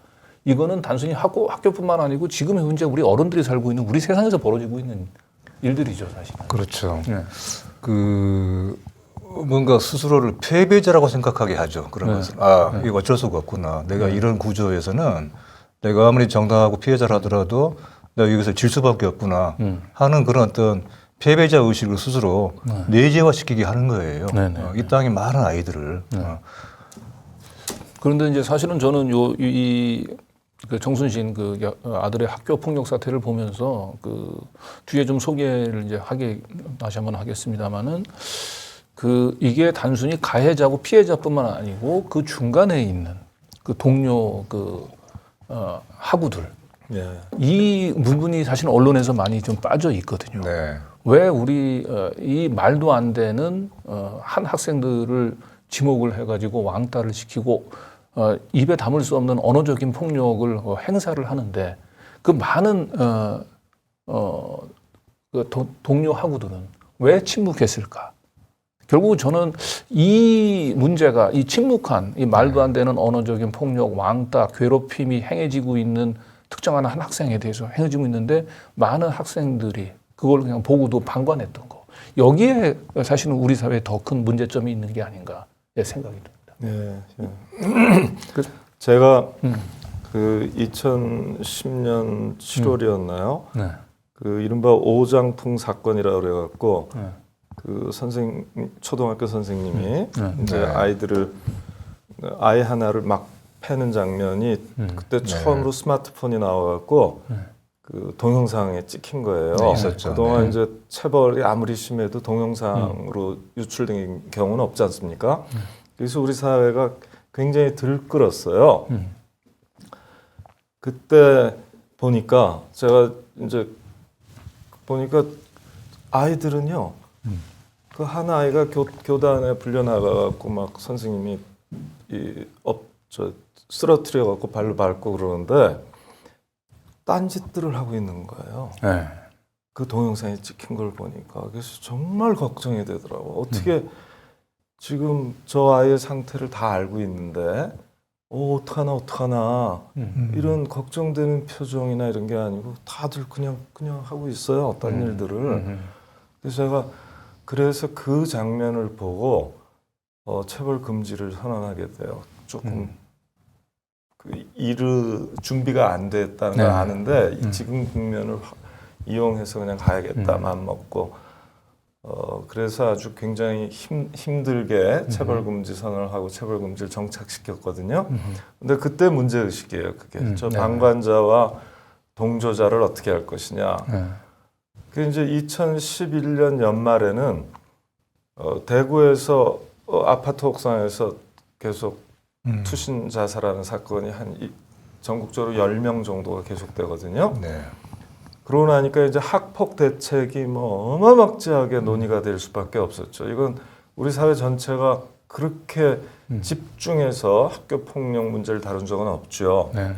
이거는 단순히 학교뿐만 아니고 지금 현재 우리 어른들이 살고 있는 우리 세상에서 벌어지고 있는 일들이죠, 사실. 그렇죠. 네. 그 뭔가 스스로를 패배자라고 생각하게 하죠. 그런 것은 이거 어쩔 수가 없구나. 내가 이런 구조에서는 내가 아무리 정당하고 피해자를 하더라도 내가 여기서 질 수밖에 없구나 하는 그런 어떤 패배자 의식을 스스로 내재화시키게 하는 거예요. 이 땅의 많은 아이들을. 그런데 이제 사실은 저는 그 정순신 그 아들의 학교 폭력 사태를 보면서 그 뒤에 좀 소개를 이제 다시 한번 하겠습니다만은 그 이게 단순히 가해자고 피해자뿐만 아니고 그 중간에 있는 그 동료 학우들 예. 이 부분이 사실 언론에서 많이 좀 빠져 있거든요. 네. 왜 우리 이 말도 안 되는 한 학생들을 지목을 해가지고 왕따를 시키고 입에 담을 수 없는 언어적인 폭력을 행사를 하는데 그 많은 동료 학우들은 왜 침묵했을까? 결국 저는 이 문제가 이 침묵한 이 말도 안 되는 언어적인 폭력, 왕따, 괴롭힘이 행해지고 있는 특정한 한 학생에 대해서 행해지고 있는데 많은 학생들이 그걸 그냥 보고도 방관했던 거. 여기에 사실은 우리 사회에 더 큰 문제점이 있는 게 아닌가 생각이 듭니다. 예. 제가 그 2010년 7월이었나요? 네. 그 이른바 오장풍 사건이라고 그래갖고 네. 그 초등학교 선생님이 이제 아이 하나를 막 패는 장면이 그때 처음으로 스마트폰이 나와갖고 그 동영상에 찍힌 거예요. 네, 있었죠. 그동안 이제 체벌이 아무리 심해도 동영상으로 유출된 경우는 없지 않습니까? 그래서 우리 사회가 굉장히 들끓었어요. 그때 보니까 제가 이제 보니까 아이들은요. 그 한 아이가 교단에 불려나가갖고 막 선생님이 쓰러뜨려갖고 발로 밟고 그러는데 딴짓들을 하고 있는 거예요. 네. 그 동영상이 찍힌 걸 보니까 그래서 정말 걱정이 되더라고. 어떻게 지금 저 아이의 상태를 다 알고 있는데 어떡하나 이런 걱정되는 표정이나 이런 게 아니고 다들 그냥 하고 있어요. 어떤 일들을. 그래서 그 장면을 보고 체벌 금지를 선언하게 돼요. 조금 준비가 안 됐다는 걸 아는데 지금 국면을 이용해서 그냥 가야겠다 마음 먹고 그래서 아주 굉장히 힘들게 체벌 금지 선언을 하고 체벌 금지를 정착시켰거든요. 근데 그때 문제 의식이에요. 그게 저 방관자와 동조자를 어떻게 할 것이냐. 그 이제 2011년 연말에는 대구에서 아파트 옥상에서 계속 투신 자살하는 사건이 전국적으로 10명 정도가 계속되거든요. 네. 그러고 나니까 이제 학폭 대책이 뭐 어마막지하게 논의가 될 수밖에 없었죠. 이건 우리 사회 전체가 그렇게 집중해서 학교 폭력 문제를 다룬 적은 없죠. 네.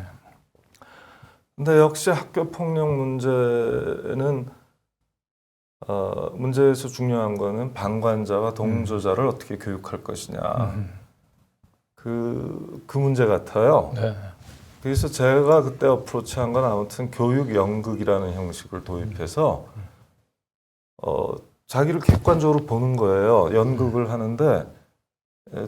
근데 역시 학교 폭력 문제는 문제에서 중요한 거는 방관자와 동조자를 어떻게 교육할 것이냐. 그 문제 같아요. 네. 그래서 제가 그때 어프로치한 건 아무튼 교육 연극이라는 형식을 도입해서 자기를 객관적으로 보는 거예요. 연극을 하는데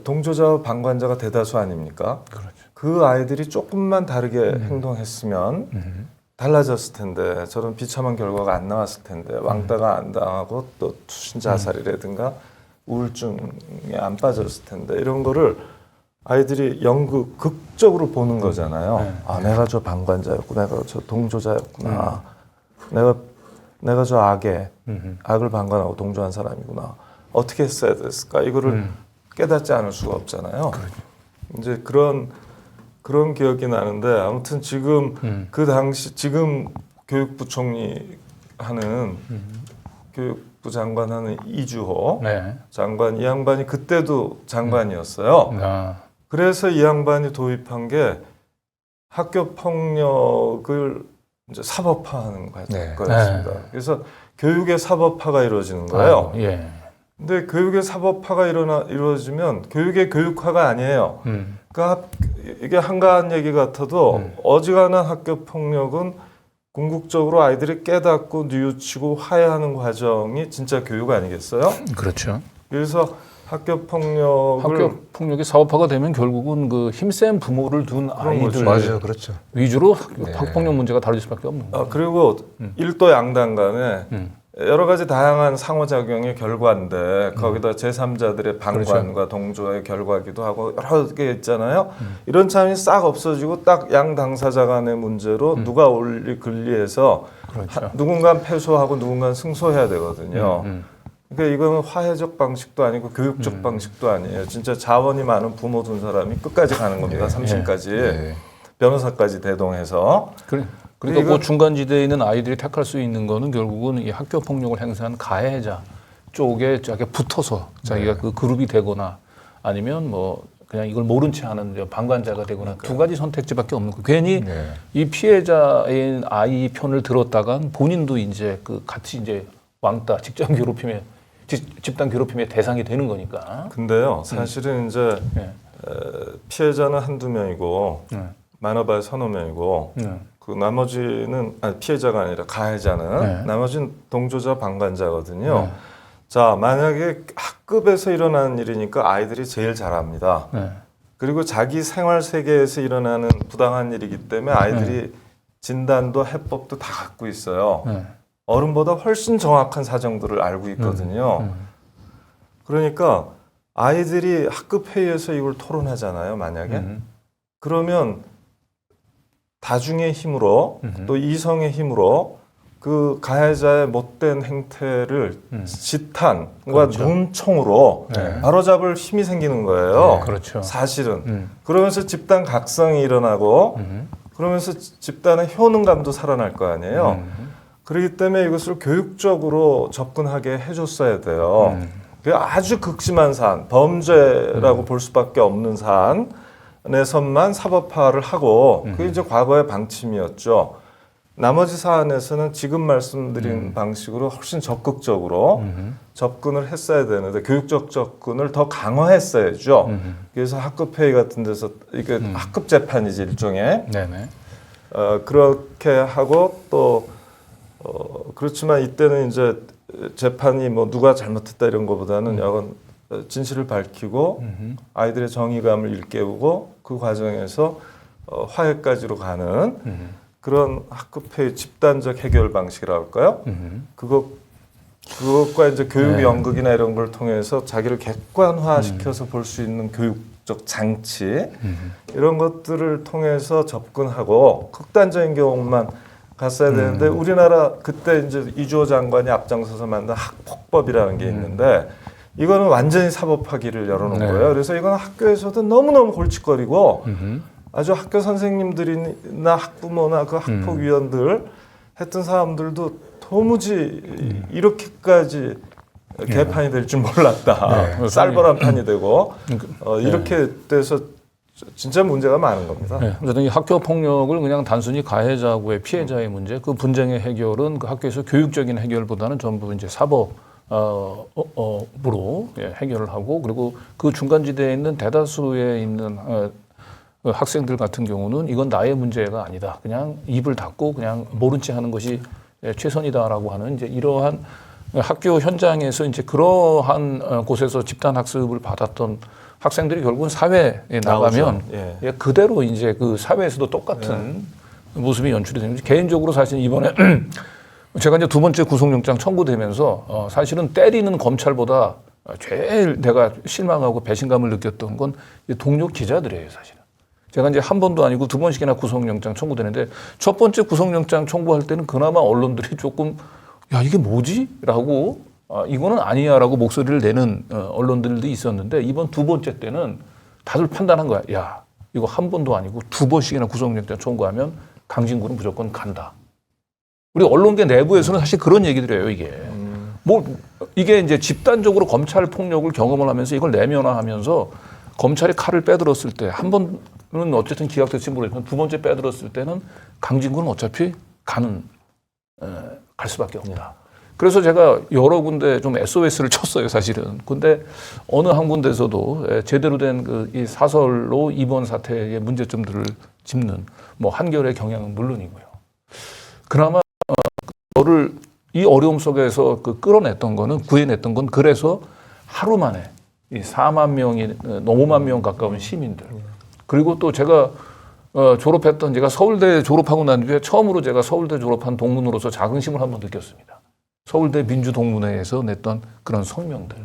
동조자와 방관자가 대다수 아닙니까? 그렇죠. 그 아이들이 조금만 다르게 행동했으면 달라졌을 텐데 저런 비참한 결과가 안 나왔을 텐데 왕따가 안 당하고 또 투신 자살이라든가 우울증에 안 빠졌을 텐데 이런 거를 아이들이 연극 극적으로 보는 거잖아요. 네. 아, 내가 저 방관자였구나, 내가 저 동조자였구나, 내가 저 악을 방관하고 동조한 사람이구나. 어떻게 했어야 됐을까? 이거를 깨닫지 않을 수가 없잖아요. 이제 그런 기억이 나는데 아무튼 지금 그 당시 지금 교육부 총리 하는 교육부 장관 하는 이주호 네. 장관, 이 양반이 그때도 장관이었어요. 아. 그래서 이 양반이 도입한 게 학교 폭력을 이제 사법화하는 네. 거였습니다. 네. 그래서 교육의 사법화가 이루어지는 거예요. 예. 근데 교육의 사법화가 이루어지면 교육의 교육화가 아니에요. 그러니까 이게 한가한 얘기 같아도 어지간한 학교 폭력은 궁극적으로 아이들이 깨닫고 뉘우치고 화해하는 과정이 진짜 교육 아니겠어요? 그렇죠. 그래서 학교 폭력이 사업화가 되면 결국은 그 힘센 부모를 둔 아이들 맞아요, 그렇죠. 위주로 네. 학폭력 문제가 다뤄질 수밖에 없는 거예요. 그리고 일도 양당 간에 여러 가지 다양한 상호작용의 결과인데 거기다 제3자들의 방관과 동조의 결과기도 하고 여러 개 있잖아요. 이런 차원이 싹 없어지고 딱 양 당사자 간의 문제로 누가 옳리 근리해서 그렇죠. 누군가는 패소하고 누군가는 승소해야 되거든요. 그러니까 이거는 화해적 방식도 아니고 교육적 방식도 아니에요. 진짜 자원이 많은 부모 둔 사람이 끝까지 가는 겁니다. 삼심까지. 네. 변호사까지 대동해서. 그러니까 이건- 그 중간 지대에 있는 아이들이 택할 수 있는 거는 결국은 이 학교 폭력을 행사한 가해자 쪽에 붙어서 자기가 그 그룹이 되거나 아니면 뭐 그냥 이걸 모른 채 하는 이제 방관자가 되거나 두 가지 선택지밖에 없는 거예요. 괜히 네. 이 피해자인 아이 편을 들었다간 본인도 이제 그 같이 이제 왕따 집단 괴롭힘의 대상이 되는 거니까. 근데요, 사실은 이제 네. 피해자는 한두 명이고 많아봐야 서너 명이고 그 나머지는 피해자가 아니라 가해자는 네. 나머지는 동조자 방관자거든요. 자, 만약에 학급에서 일어나는 일이니까 아이들이 제일 잘합니다. 네. 그리고 자기 생활 세계에서 일어나는 부당한 일이기 때문에 아이들이 진단도 해법도 다 갖고 있어요. 네. 어른보다 훨씬 정확한 사정들을 알고 있거든요. 그러니까 아이들이 학급 회의에서 이걸 토론하잖아요, 만약에. 그러면 다중의 힘으로 또 이성의 힘으로 그 가해자의 못된 행태를 지탄과 그렇죠. 눈총으로 네. 바로잡을 힘이 생기는 거예요. 네, 그렇죠. 사실은. 그러면서 집단 각성이 일어나고 그러면서 집단의 효능감도 살아날 거 아니에요. 그렇기 때문에 이것을 교육적으로 접근하게 해줬어야 돼요. 그 아주 극심한 사안, 범죄라고 볼 수밖에 없는 사안에서만 사법화를 하고 그게 이제 과거의 방침이었죠. 나머지 사안에서는 지금 말씀드린 방식으로 훨씬 적극적으로 접근을 했어야 되는데 교육적 접근을 더 강화했어야죠. 그래서 학급회의 같은 데서 이게 학급 재판이지 일종의 네네. 그렇게 하고 또 그렇지만 이때는 이제 재판이 뭐 누가 잘못했다 이런 것보다는 여건 진실을 밝히고 아이들의 정의감을 일깨우고 그 과정에서 화해까지로 가는 그런 학급회의 집단적 해결 방식이라고 할까요? 그것과 이제 교육 연극이나 이런 걸 통해서 자기를 객관화시켜서 볼 수 있는 교육적 장치 이런 것들을 통해서 접근하고 극단적인 경우만 갔어야 되는데 우리나라 그때 이제 이주호 장관이 앞장서서 만든 학폭법이라는 게 있는데 이거는 완전히 사법화기를 열어놓은 네. 거예요. 그래서 이건 학교에서도 너무너무 골칫거리고 아주 학교 선생님들이나 학부모나 그 학폭위원들 했던 사람들도 도무지 이렇게까지 개판이 될 줄 몰랐다. 네. 쌀벌한 판이 되고 이렇게 돼서 진짜 문제가 많은 겁니다. 네. 어쨌든 이 학교 폭력을 그냥 단순히 가해자하고의 피해자의 문제, 그 분쟁의 해결은 그 학교에서 교육적인 해결보다는 전부 이제 사법 으로 해결을 하고, 그리고 그 중간지대에 있는 대다수에 있는 학생들 같은 경우는 이건 나의 문제가 아니다. 그냥 입을 닫고 그냥 모른 체 하는 것이 최선이다라고 하는 이제 이러한 학교 현장에서 이제 그러한 곳에서 집단 학습을 받았던 학생들이 결국은 사회에 나가면 예. 그대로 이제 그 사회에서도 똑같은 모습이 연출이 됩니다. 개인적으로 사실 이번에 제가 이제 두 번째 구속영장 청구되면서 사실은 때리는 검찰보다 제일 내가 실망하고 배신감을 느꼈던 건 동료 기자들이에요, 사실은. 제가 이제 한 번도 아니고 두 번씩이나 구속영장 청구되는데 첫 번째 구속영장 청구할 때는 그나마 언론들이 조금 야, 이게 뭐지? 라고 이거는 아니야 라고 목소리를 내는 언론들도 있었는데 이번 두 번째 때는 다들 판단한 거야. 야, 이거 한 번도 아니고 두 번씩이나 구속영장 청구하면 강진구는 무조건 간다. 우리 언론계 내부에서는 사실 그런 얘기들이에요, 이게. 뭐, 이게 이제 집단적으로 검찰 폭력을 경험을 하면서 이걸 내면화하면서 검찰이 칼을 빼들었을 때 한 번은 어쨌든 기각될지 모르겠지만 두 번째 빼들었을 때는 강진구는 어차피 갈 수밖에 없다. 그래서 제가 여러 군데 좀 SOS를 쳤어요, 사실은. 근데 어느 한 군데서도 제대로 된 그 이 사설로 이번 사태의 문제점들을 짚는 뭐 한겨레 경향은 물론이고요. 그나마 너를 이 어려움 속에서 그 끌어냈던 거는 구해냈던 건 그래서 하루 만에 이 4만 명이 5만 명 가까운 시민들 그리고 또 제가 졸업했던 제가 서울대 졸업하고 난 뒤에 처음으로 제가 서울대 졸업한 동문으로서 자긍심을 한번 느꼈습니다. 서울대 민주동문회에서 냈던 그런 성명들.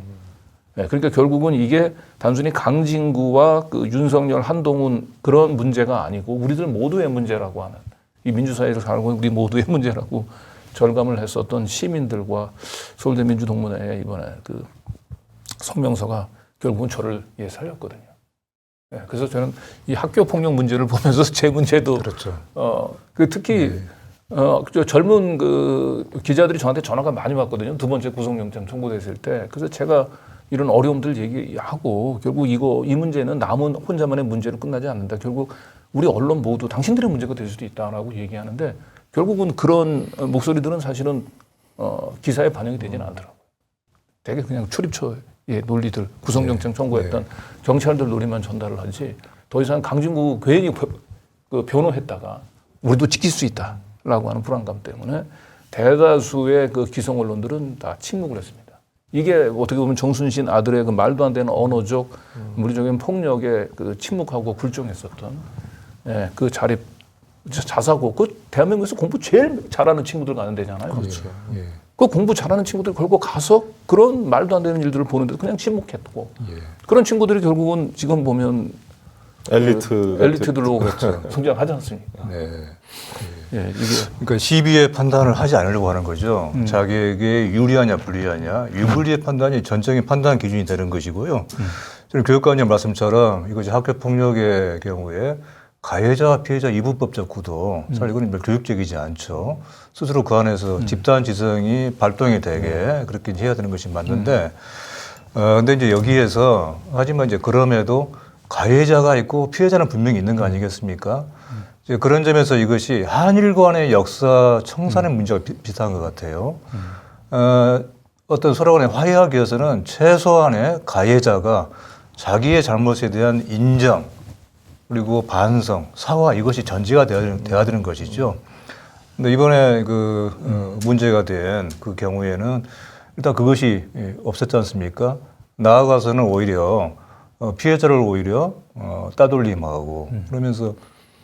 네, 그러니까 결국은 이게 단순히 강진구와 그 윤석열, 한동훈 그런 문제가 아니고 우리들 모두의 문제라고 하는 이 민주사회를 살고 있는 우리 모두의 문제라고 절감을 했었던 시민들과 서울대 민주동문회의 이번에 그 성명서가 결국은 저를 살렸거든요. 네, 그래서 저는 이 학교 폭력 문제를 보면서 제 문제도 그렇죠. 그 특히 저 젊은 그 기자들이 저한테 전화가 많이 왔거든요. 두 번째 구속영장 청구됐을 때. 그래서 제가 이런 어려움들 얘기하고 결국 이 문제는 남은 혼자만의 문제로 끝나지 않는다. 결국 우리 언론 모두 당신들의 문제가 될 수도 있다라고 얘기하는데 결국은 그런 목소리들은 사실은 기사에 반영이 되지는 않더라고요. 되게 그냥 출입처의 논리들, 구속영장 청구했던 경찰들 논리만 전달을 하지 더 이상 강진구 괜히 그 변호했다가 우리도 지킬 수 있다라고 하는 불안감 때문에 대다수의 그 기성 언론들은 다 침묵을 했습니다. 이게 어떻게 보면 정순신 아들의 그 말도 안 되는 언어적 물리적인 폭력에 그 침묵하고 굴종했었던 그 자립 자사고 그 대한민국에서 공부 제일 잘하는 친구들 가는 데잖아요. 그렇죠. 예. 그 공부 잘하는 친구들 결국 가서 그런 말도 안 되는 일들을 보는데 그냥 침묵했고 그런 친구들이 결국은 지금 보면 엘리트들로 성장하지 않습니까? 네. 이게 그러니까 시비의 판단을 하지 않으려고 하는 거죠. 자기에게 유리하냐 불리하냐 유불리의 판단이 전적인 판단 기준이 되는 것이고요. 저는 교육관님 말씀처럼 이것이 학교 폭력의 경우에 가해자와 피해자 이분법적 구도, 사실 이건 교육적이지 않죠. 스스로 그 안에서 집단 지성이 발동이 되게 그렇게 해야 되는 것이 맞는데, 근데 이제 여기에서 하지만 이제 그럼에도 가해자가 있고 피해자는 분명히 있는 거 아니겠습니까? 이제 그런 점에서 이것이 한일 간의 역사 청산의 문제가 비슷한 것 같아요. 어떤 서로 간에 화해하기 위해서는 최소한의 가해자가 자기의 잘못에 대한 인정, 그리고 반성, 사과 이것이 전제가 돼야 되는 것이죠. 근데 이번에 그 문제가 된 그 경우에는 일단 그것이 없었지 않습니까? 나아가서는 오히려 피해자를 오히려 따돌림하고 그러면서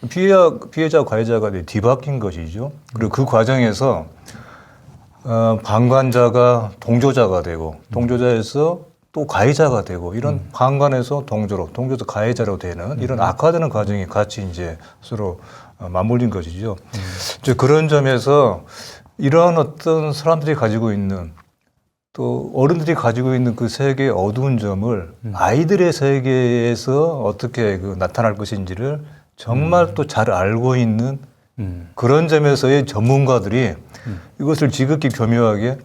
피해자 가해자가 뒤바뀐 것이죠. 그리고 그 과정에서 방관자가 동조자가 되고 동조자에서 또 가해자가 되고 이런 방관에서 동조로 가해자로 되는 이런 악화되는 과정이 같이 이제 서로 맞물린 것이죠. 이제 그런 점에서 이러한 어떤 사람들이 가지고 있는 또 어른들이 가지고 있는 그 세계의 어두운 점을 아이들의 세계에서 어떻게 그 나타날 것인지를 정말 또 잘 알고 있는 그런 점에서의 전문가들이 이것을 지극히 교묘하게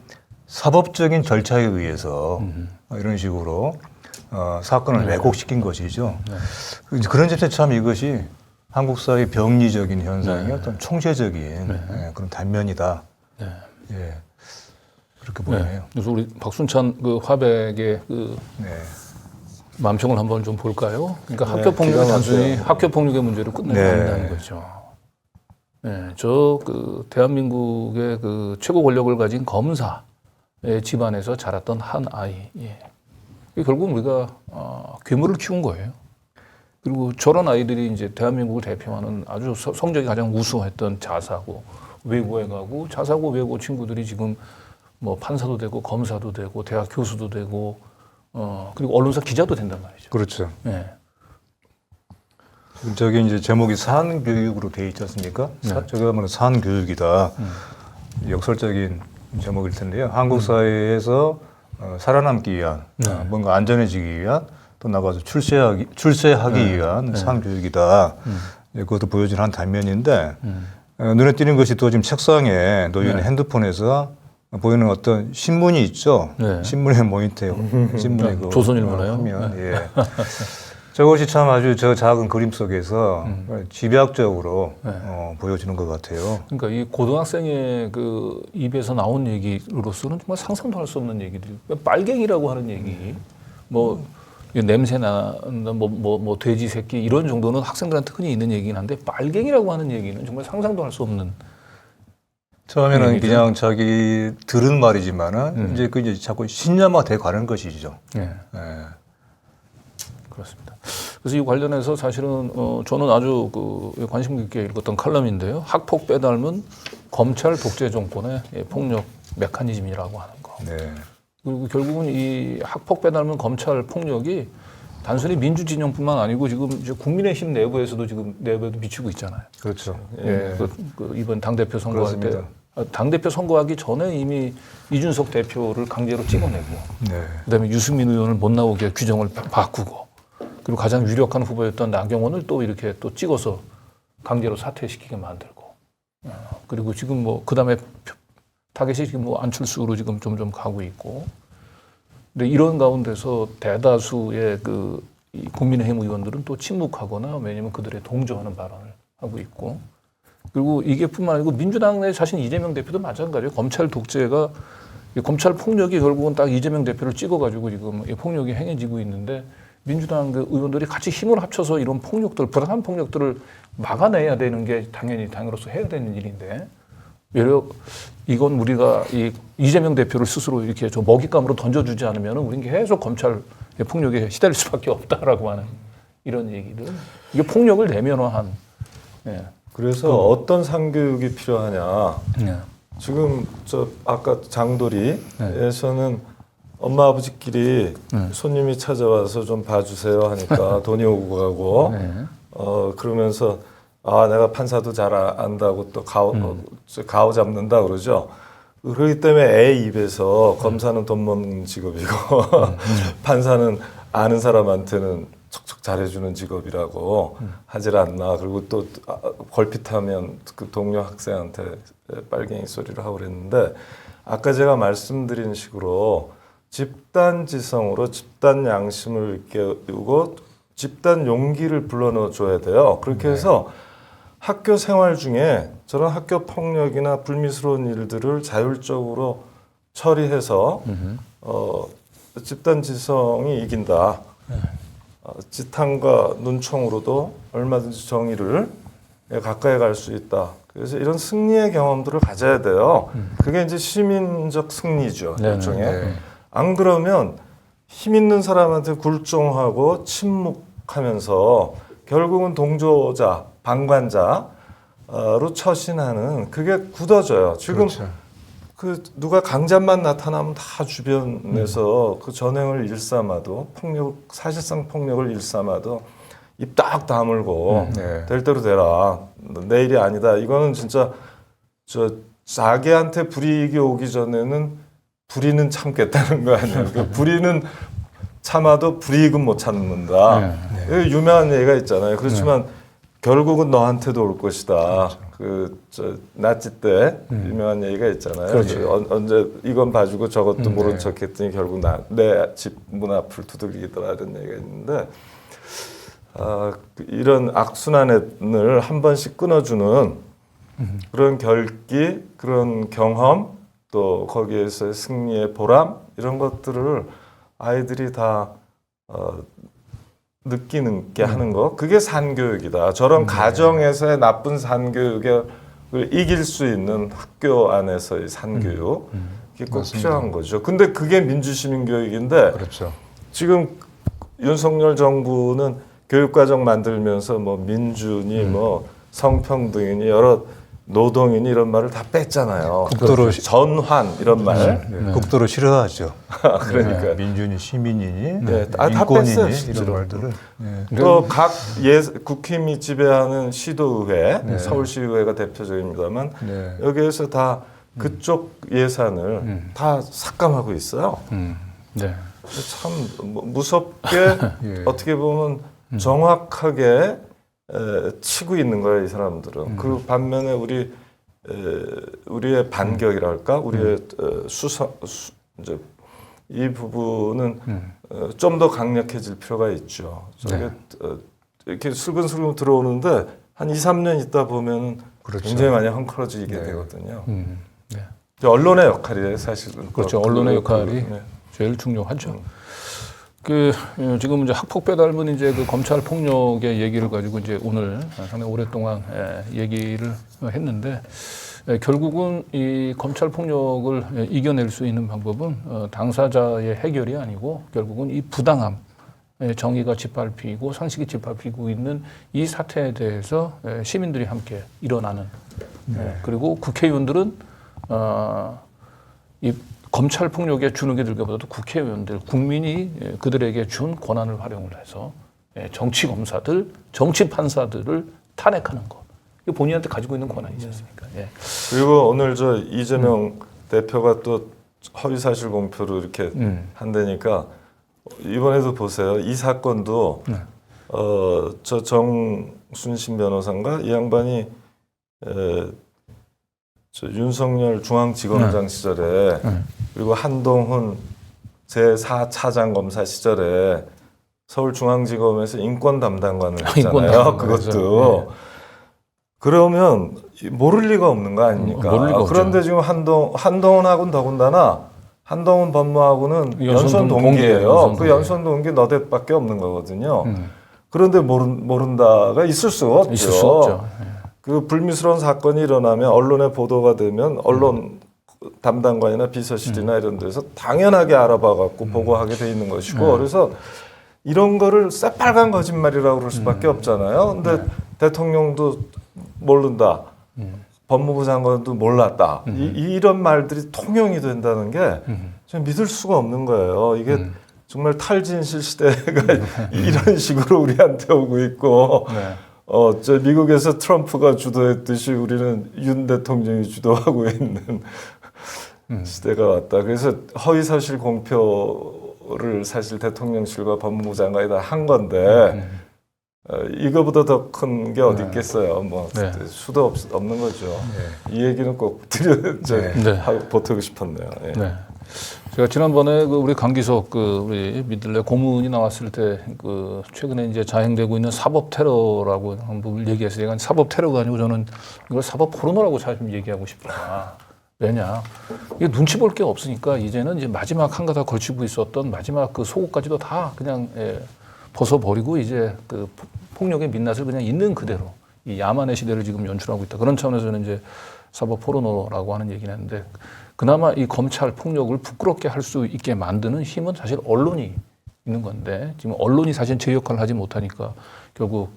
사법적인 절차에 의해서 이런 식으로 사건을 왜곡시킨 것이죠. 그런 점에서 참 이것이 한국 사회의 병리적인 현상의 어떤 총체적인 예, 그런 단면이다. 예, 그렇게 보이네요. 그래서 우리 박순찬 그 화백의 그 네. 맘평을 한번 좀 볼까요? 그러니까 네, 학교 폭력이 기가 단순히 막혀요. 학교 폭력의 문제로 끝내지 네. 않는다는 거죠. 네, 저 그 대한민국의 그 최고 권력을 가진 검사의 집안에서 자랐던 한 아이. 예. 이게 결국 우리가 괴물을 키운 거예요. 그리고 저런 아이들이 이제 대한민국을 대표하는 아주 성적이 가장 우수했던 자사고 외고에 가고 자사고 외고 친구들이 지금 뭐 판사도 되고 검사도 되고 대학 교수도 되고 그리고 언론사 기자도 된단 말이죠. 그렇죠. 예. 지금 저기 이제 제목이 사안교육으로 돼 있지 않습니까? 저게 하면 사안교육이다. 역설적인 제목일 텐데요. 한국 사회에서 살아남기 위한 뭔가 안전해지기 위한 또 나가서 출세하기 위한 사안교육이다. 그것도 보여주는 한 단면인데 눈에 띄는 것이 또 지금 책상에 놓여있는 핸드폰에서 보이는 어떤 신문이 있죠. 네. 신문의 모니터, 신문의 그 조선일보나요? 화면. 예. 저것이 참 아주 저 작은 그림 속에서 집약적으로 보여지는 것 같아요. 그러니까 이 고등학생의 그 입에서 나온 얘기로서는 정말 상상도 할 수 없는 얘기들. 빨갱이라고 하는 얘기, 뭐 냄새 나는 뭐 돼지 새끼 이런 정도는 학생들한테 흔히 있는 얘기긴 한데 빨갱이라고 하는 얘기는 정말 상상도 할 수 없는. 처음에는 얘기죠. 그냥 자기 들은 말이지만은 이제 그 이제 자꾸 신념화돼 가는 것이죠. 예. 예. 그렇습니다. 그래서 이 관련해서 사실은 저는 아주 그 관심 깊게 읽었던 칼럼인데요. 학폭 빼닮은 검찰 독재 정권의 폭력 메커니즘이라고 하는 거. 네. 그리고 결국은 이 학폭 빼닮은 검찰 폭력이 단순히 민주진영뿐만 아니고 지금 이제 국민의힘 내부에서도 지금 내부에도 미치고 있잖아요. 그렇죠. 예. 그 이번 당대표 선거할 때 그렇습니다. 당대표 선거하기 전에 이미 이준석 대표를 강제로 찍어내고 네. 그다음에 유승민 의원을 못 나오게 규정을 바꾸고 그리고 가장 유력한 후보였던 나경원을 또 이렇게 또 찍어서 강제로 사퇴시키게 만들고 그리고 지금 뭐 그다음에 타겟이 지금 뭐 안철수로 지금 점점 가고 있고 근데 이런 가운데서 대다수의 이 국민의힘 의원들은 또 침묵하거나 왜냐면 그들의 동조하는 발언을 하고 있고 그리고 이게 뿐만 아니고 민주당 내 자신 이재명 대표도 마찬가지예요. 검찰 독재가 검찰 폭력이 결국은 딱 이재명 대표를 찍어가지고 지금 이 폭력이 행해지고 있는데 민주당 그 의원들이 같이 힘을 합쳐서 이런 폭력들, 불안한 폭력들을 막아내야 되는 게 당연히로서 해야 되는 일인데, 외려 이건 우리가 이재명 대표를 스스로 이렇게 저 먹잇감으로 던져주지 않으면 우린 계속 검찰 폭력에 시달릴 수밖에 없다라고 하는 이런 얘기들. 이게 폭력을 내면화한. 예. 그래서 어떤 상교육이 필요하냐. 예. 지금 아까 장도리에서는 엄마 아버지끼리 손님이 찾아와서 좀 봐주세요 하니까 돈이 오고 가고 그러면서 내가 판사도 잘 안다고 또 가오 잡는다 그러죠. 그렇기 때문에 애 입에서 검사는 돈 먹는 직업이고 판사는 아는 사람한테는 척척 잘해주는 직업이라고 하질 않나. 그리고 또 걸핏하면 그 동료 학생한테 빨갱이 소리를 하고 그랬는데 아까 제가 말씀드린 식으로 집단지성으로 집단 양심을 깨우고 집단 용기를 불러넣어 줘야 돼요. 그렇게 해서 학교 생활 중에 저런 학교 폭력이나 불미스러운 일들을 자율적으로 처리해서 집단지성이 이긴다. 지탄과 눈총으로도 얼마든지 정의를 가까이 갈 수 있다. 그래서 이런 승리의 경험들을 가져야 돼요. 그게 이제 시민적 승리죠. 일종의. 안 그러면 힘 있는 사람한테 굴종하고 침묵하면서 결국은 동조자, 방관자로 처신하는 그게 굳어져요. 지금 그렇죠. 그 누가 강자만 나타나면 다 주변에서 그 전횡을 일삼아도 사실상 폭력을 일삼아도 입 딱 다물고 네. 될 대로 되라. 내일이 아니다. 이거는 진짜 저 자기한테 불이익이 오기 전에는 불의는 참겠다는 거 아니에요. 그 불의는 참아도 불이익은 못 참는다. 네. 유명한 얘기가 있잖아요. 그렇지만 결국은 너한테도 올 것이다. 그 저 나치 때 유명한 얘기가 있잖아요. 그렇죠. 언제 이건 봐주고 저것도 모른 척했더니 결국 내 집 문 앞을 두들기더라 이런 얘기가 있는데 이런 악순환을 한 번씩 끊어주는 그런 결기, 그런 경험, 또 거기에서의 승리의 보람 이런 것들을 아이들이 다 느끼게 하는 거, 그게 산교육이다. 저런 가정에서의 나쁜 산교육을 이길 수 있는 학교 안에서의 산교육, 그게 꼭 맞습니다. 필요한 거죠. 근데 그게 민주시민교육인데 그렇죠. 지금 윤석열 정부는 교육과정 만들면서 뭐 민주니 뭐 성평등이니 여러 노동이니 이런 말을 다 뺐잖아요. 국도로 전환 이런 말. 네. 국도로 싫어하죠. 그러니까. 네. 민주니 시민이니 네. 다 인권이니 뺐어요, 이런 실제로. 말들을. 네. 또 각 국힘이 지배하는 시도의회, 서울시의회가 대표적입니다만 네. 여기에서 다 그쪽 예산을 다 삭감하고 있어요. 네. 참 무섭게 예. 어떻게 보면 정확하게 치고 있는 거예요, 이 사람들은. 그 반면에 우리의 반격이랄까, 우리의 이제 이 부분은 좀 더 강력해질 필요가 있죠. 저게 이렇게 슬근슬근 들어오는데 한 2, 3년 있다 보면 그렇죠. 굉장히 많이 헝클어지게 되거든요. 네. 언론의 역할이에요, 사실은. 그렇죠. 언론의 역할이 네. 제일 중요하죠. 그 지금 이제 학폭배 닮은 이제 그 검찰 폭력의 얘기를 가지고 이제 오늘 상당히 오랫동안 얘기를 했는데 결국은 이 검찰 폭력을 이겨낼 수 있는 방법은 당사자의 해결이 아니고 결국은 이 부당함, 정의가 짓밟히고 상식이 짓밟히고 있는 이 사태에 대해서 시민들이 함께 일어나는 그리고 국회의원들은 이 검찰 폭력에 주눅이 들기보다도 국회의원들, 국민이 그들에게 준 권한을 활용을 해서 정치 검사들, 정치 판사들을 탄핵하는 것. 이게 본인한테 가지고 있는 권한이지 않습니까? 예. 그리고 오늘 저 이재명 대표가 또 허위사실 공표를 이렇게 한다니까 이번에도 보세요. 이 사건도 저 정순신 변호사인가 이 양반이 저 윤석열 중앙지검장 시절에 그리고 한동훈 제4차장 검사 시절에 서울중앙지검에서 인권 담당관을 했잖아요. 그것도. 그러면 모를 리가 없는 거 아닙니까? 모를 리가 없죠. 그런데 지금 한동훈하고는 더군다나 한동훈 법무하고는 연수원 동기예요. 그 연수원 동기 너댓밖에 없는 거거든요. 그런데 모른다가 있을 수가 없죠. 있을 수 없죠. 그 불미스러운 사건이 일어나면 언론에 보도가 되면 언론 담당관이나 비서실이나 이런 데서 당연하게 알아봐 갖고 보고하게 돼 있는 것이고 그래서 이런 거를 새빨간 거짓말이라고 그럴 수밖에 없잖아요. 근데 대통령도 모른다. 법무부 장관도 몰랐다. 이런 말들이 통용이 된다는 게 좀 믿을 수가 없는 거예요. 이게 정말 탈진실 시대가 이런 식으로 우리한테 오고 있고 저 미국에서 트럼프가 주도했듯이 우리는 윤 대통령이 주도하고 있는 시대가 왔다. 그래서 허위사실 공표를 사실 대통령실과 법무부 장관이 다 한 건데 이거보다 더 큰 게 어디 있겠어요. 뭐 수도 없는 거죠. 이 얘기는 꼭 보태고 싶었네요. 예. 네. 제가 지난번에 그 우리 강기석 그 우리 민들레 고문이 나왔을 때 그 최근에 이제 자행되고 있는 사법 테러라고 한번 얘기했어요. 제가 사법 테러가 아니고 저는 이걸 사법 포르노라고 좀 얘기하고 싶다. 왜냐? 이게 눈치 볼 게 없으니까 이제는 이제 마지막 한가닥 걸치고 있었던 마지막 그 속옷까지도 다 그냥 벗어버리고 이제 그 폭력의 민낯을 그냥 있는 그대로 이 야만의 시대를 지금 연출하고 있다. 그런 차원에서는 이제 사법 포르노라고 하는 얘기는 했는데 그나마 이 검찰 폭력을 부끄럽게 할 수 있게 만드는 힘은 사실 언론이 있는 건데 지금 언론이 사실 제 역할을 하지 못하니까 결국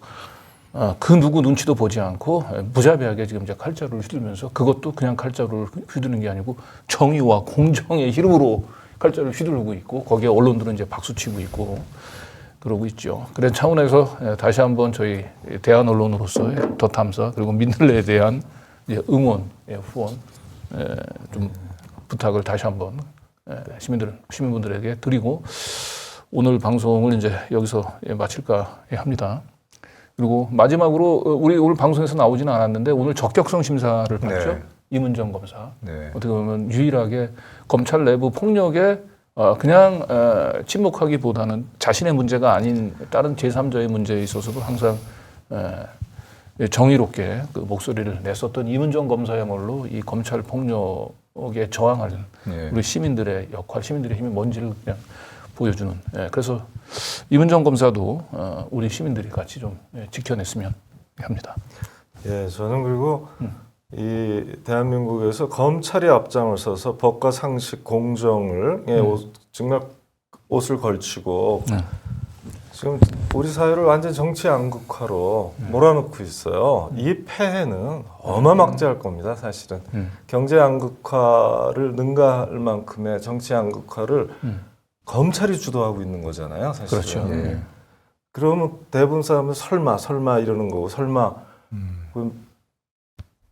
그 누구 눈치도 보지 않고 무자비하게 지금 이제 칼자루를 휘둘면서 그것도 그냥 칼자루를 휘두르는 게 아니고 정의와 공정의 이름으로 칼자루를 휘두르고 있고 거기에 언론들은 이제 박수치고 있고 그러고 있죠. 그런 차원에서 다시 한번 저희 대한 언론으로서의 더 탐사 그리고 민들레에 대한 이제 응원, 후원 좀 부탁을 다시 한번 시민분들에게 드리고 오늘 방송을 이제 여기서 마칠까 합니다. 그리고 마지막으로 우리 오늘 방송에서 나오지는 않았는데 오늘 적격성 심사를 봤죠. 네. 임은정 검사. 네. 어떻게 보면 유일하게 검찰 내부 폭력에 그냥 침묵하기보다는 자신의 문제가 아닌 다른 제3자의 문제에 있어서도 항상 정의롭게 그 목소리를 냈었던 임은정 검사야말로 이 검찰 폭력에 저항하는 네. 우리 시민들의 역할, 시민들의 힘이 뭔지를 그냥 보여주는. 그래서 임은정 검사도 우리 시민들이 같이 좀 지켜냈으면 합니다. 예, 저는 그리고 이 대한민국에서 검찰이 앞장을 서서 법과 상식, 공정을 정말 옷을 걸치고 지금 우리 사회를 완전 정치 양극화로 몰아넣고 있어요. 이 폐해는 어마막지할 겁니다, 사실은. 경제 양극화를 능가할 만큼의 정치 양극화를 검찰이 주도하고 있는 거잖아요, 사실은. 그렇죠. 예. 그러면 대부분 사람은 설마 이러는 거고, 설마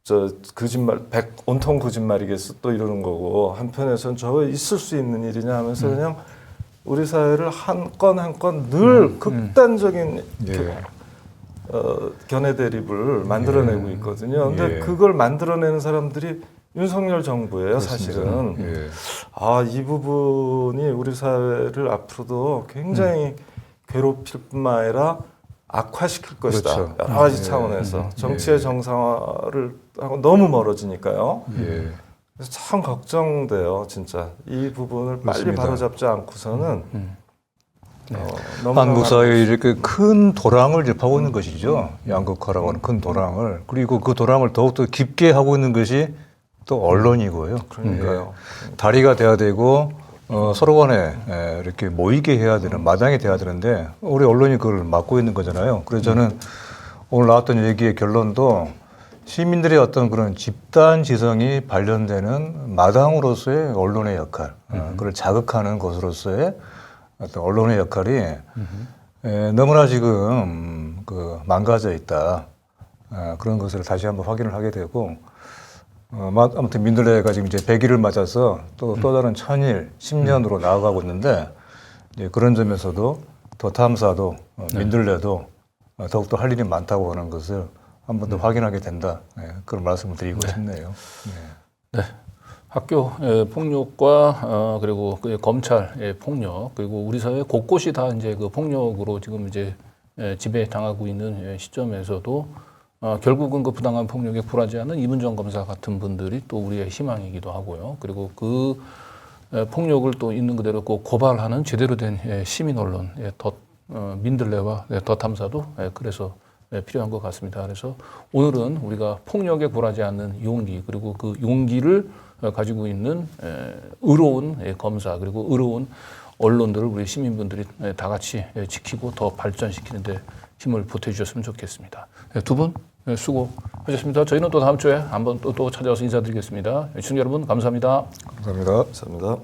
저 거짓말, 온통 거짓말이겠어 또 이러는 거고, 한편에서는 저거 있을 수 있는 일이냐 하면서 그냥 우리 사회를 한 건 한 건 늘 극단적인 예. 견해 대립을 만들어내고 있거든요. 근데 그걸 만들어내는 사람들이 윤석열 정부예요, 사실은. 예. 이 부분이 우리 사회를 앞으로도 굉장히 괴롭힐 뿐만 아니라 악화시킬 것이다. 그렇죠. 여러 가지 차원에서. 정치의 정상화를 하고 너무 멀어지니까요. 예. 그래서 참 걱정돼요, 진짜. 이 부분을 빨리 맞습니다. 바로잡지 않고서는 한국 사회에 이렇게 큰 도랑을 접하고 있는 것이죠. 양극화라고 하는 큰 도랑을. 그리고 그 도랑을 더욱더 깊게 하고 있는 것이 또 언론이고요. 그러니까요. 다리가 돼야 되고 서로 간에 이렇게 모이게 해야 되는 마당이 돼야 되는데 우리 언론이 그걸 막고 있는 거잖아요. 그래서 저는 오늘 나왔던 얘기의 결론도 시민들의 어떤 그런 집단 지성이 발현되는 마당으로서의 언론의 역할, 그걸 자극하는 것으로서의 어떤 언론의 역할이 너무나 지금 그 망가져 있다. 그런 것을 다시 한번 확인을 하게 되고 아무튼 민들레가 지금 이제 100일을 맞아서 또 다른 1000일, 10년으로 나아가고 있는데 이제 그런 점에서도 더 탐사도 민들레도 더욱더 할 일이 많다고 하는 것을 한 번 더 확인하게 된다. 그런 말씀을 드리고 싶네요. 네. 학교 폭력과 그리고 그 검찰 폭력 그리고 우리 사회 곳곳이 다 이제 그 폭력으로 지금 이제 지배당하고 있는 시점에서도 결국은 그 부당한 폭력에 굴하지 않은 임은정 검사 같은 분들이 또 우리의 희망이기도 하고요. 그리고 그 폭력을 또 있는 그대로 고발하는 제대로 된 시민 언론, 민들레와 더 탐사도 그래서 필요한 것 같습니다. 그래서 오늘은 우리가 폭력에 굴하지 않는 용기 그리고 그 용기를 가지고 있는 의로운 검사 그리고 의로운 언론들을 우리 시민분들이 다 같이 지키고 더 발전시키는 데 힘을 보태주셨으면 좋겠습니다. 두 분 수고하셨습니다. 저희는 또 다음 주에 한번 또 찾아와서 인사드리겠습니다. 시청자 여러분 감사합니다. 감사합니다. 감사합니다.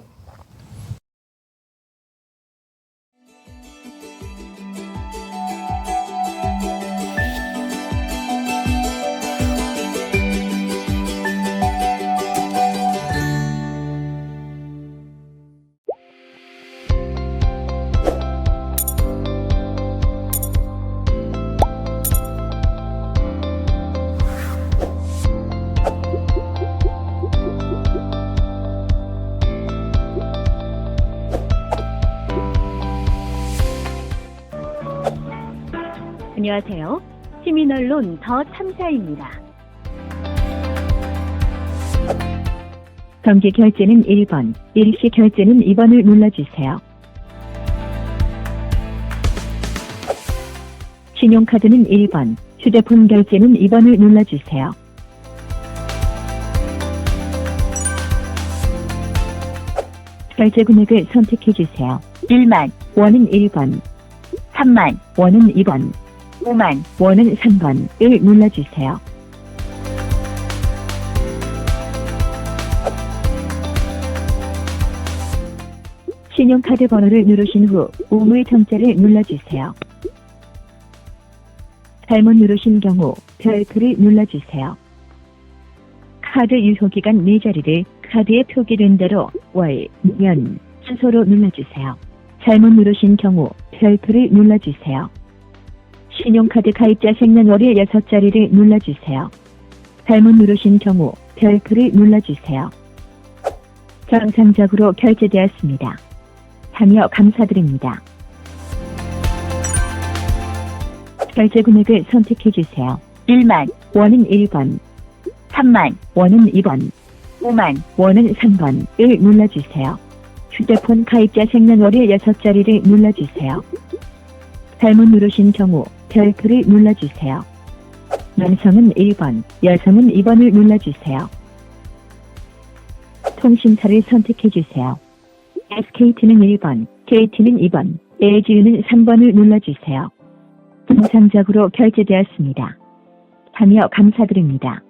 안녕하세요. 시민언론 더 탐사입니다. 정기 결제는 1번, 일시 결제는 2번을 눌러주세요. 신용카드는 1번, 휴대폰 결제는 2번을 눌러주세요. 결제 금액을 선택해주세요. 1만 원은 1번, 3만 원은 2번, 5만 원은 3번을 눌러주세요. 신용카드 번호를 누르신 후 우물 정자를 눌러주세요. 잘못 누르신 경우 별표를 눌러주세요. 카드 유효기간 4자리를 카드에 표기된 대로 월, 년, 주소로 눌러주세요. 잘못 누르신 경우 별표를 눌러주세요. 신용카드 가입자 생년월일 6자리를 눌러주세요. 잘못 누르신 경우 별표를 눌러주세요. 정상적으로 결제되었습니다. 참여 감사드립니다. 결제 금액을 선택해주세요. 1만 원은 1번, 3만 원은 2번, 5만 원은 3번을 눌러주세요. 휴대폰 가입자 생년월일 6자리를 눌러주세요. 잘못 누르신 경우 별표를 눌러주세요. 남성은 1번, 여성은 2번을 눌러주세요. 통신사를 선택해주세요. SKT는 1번, KT는 2번, LGU는 3번을 눌러주세요. 정상적으로 결제되었습니다. 참여 감사드립니다.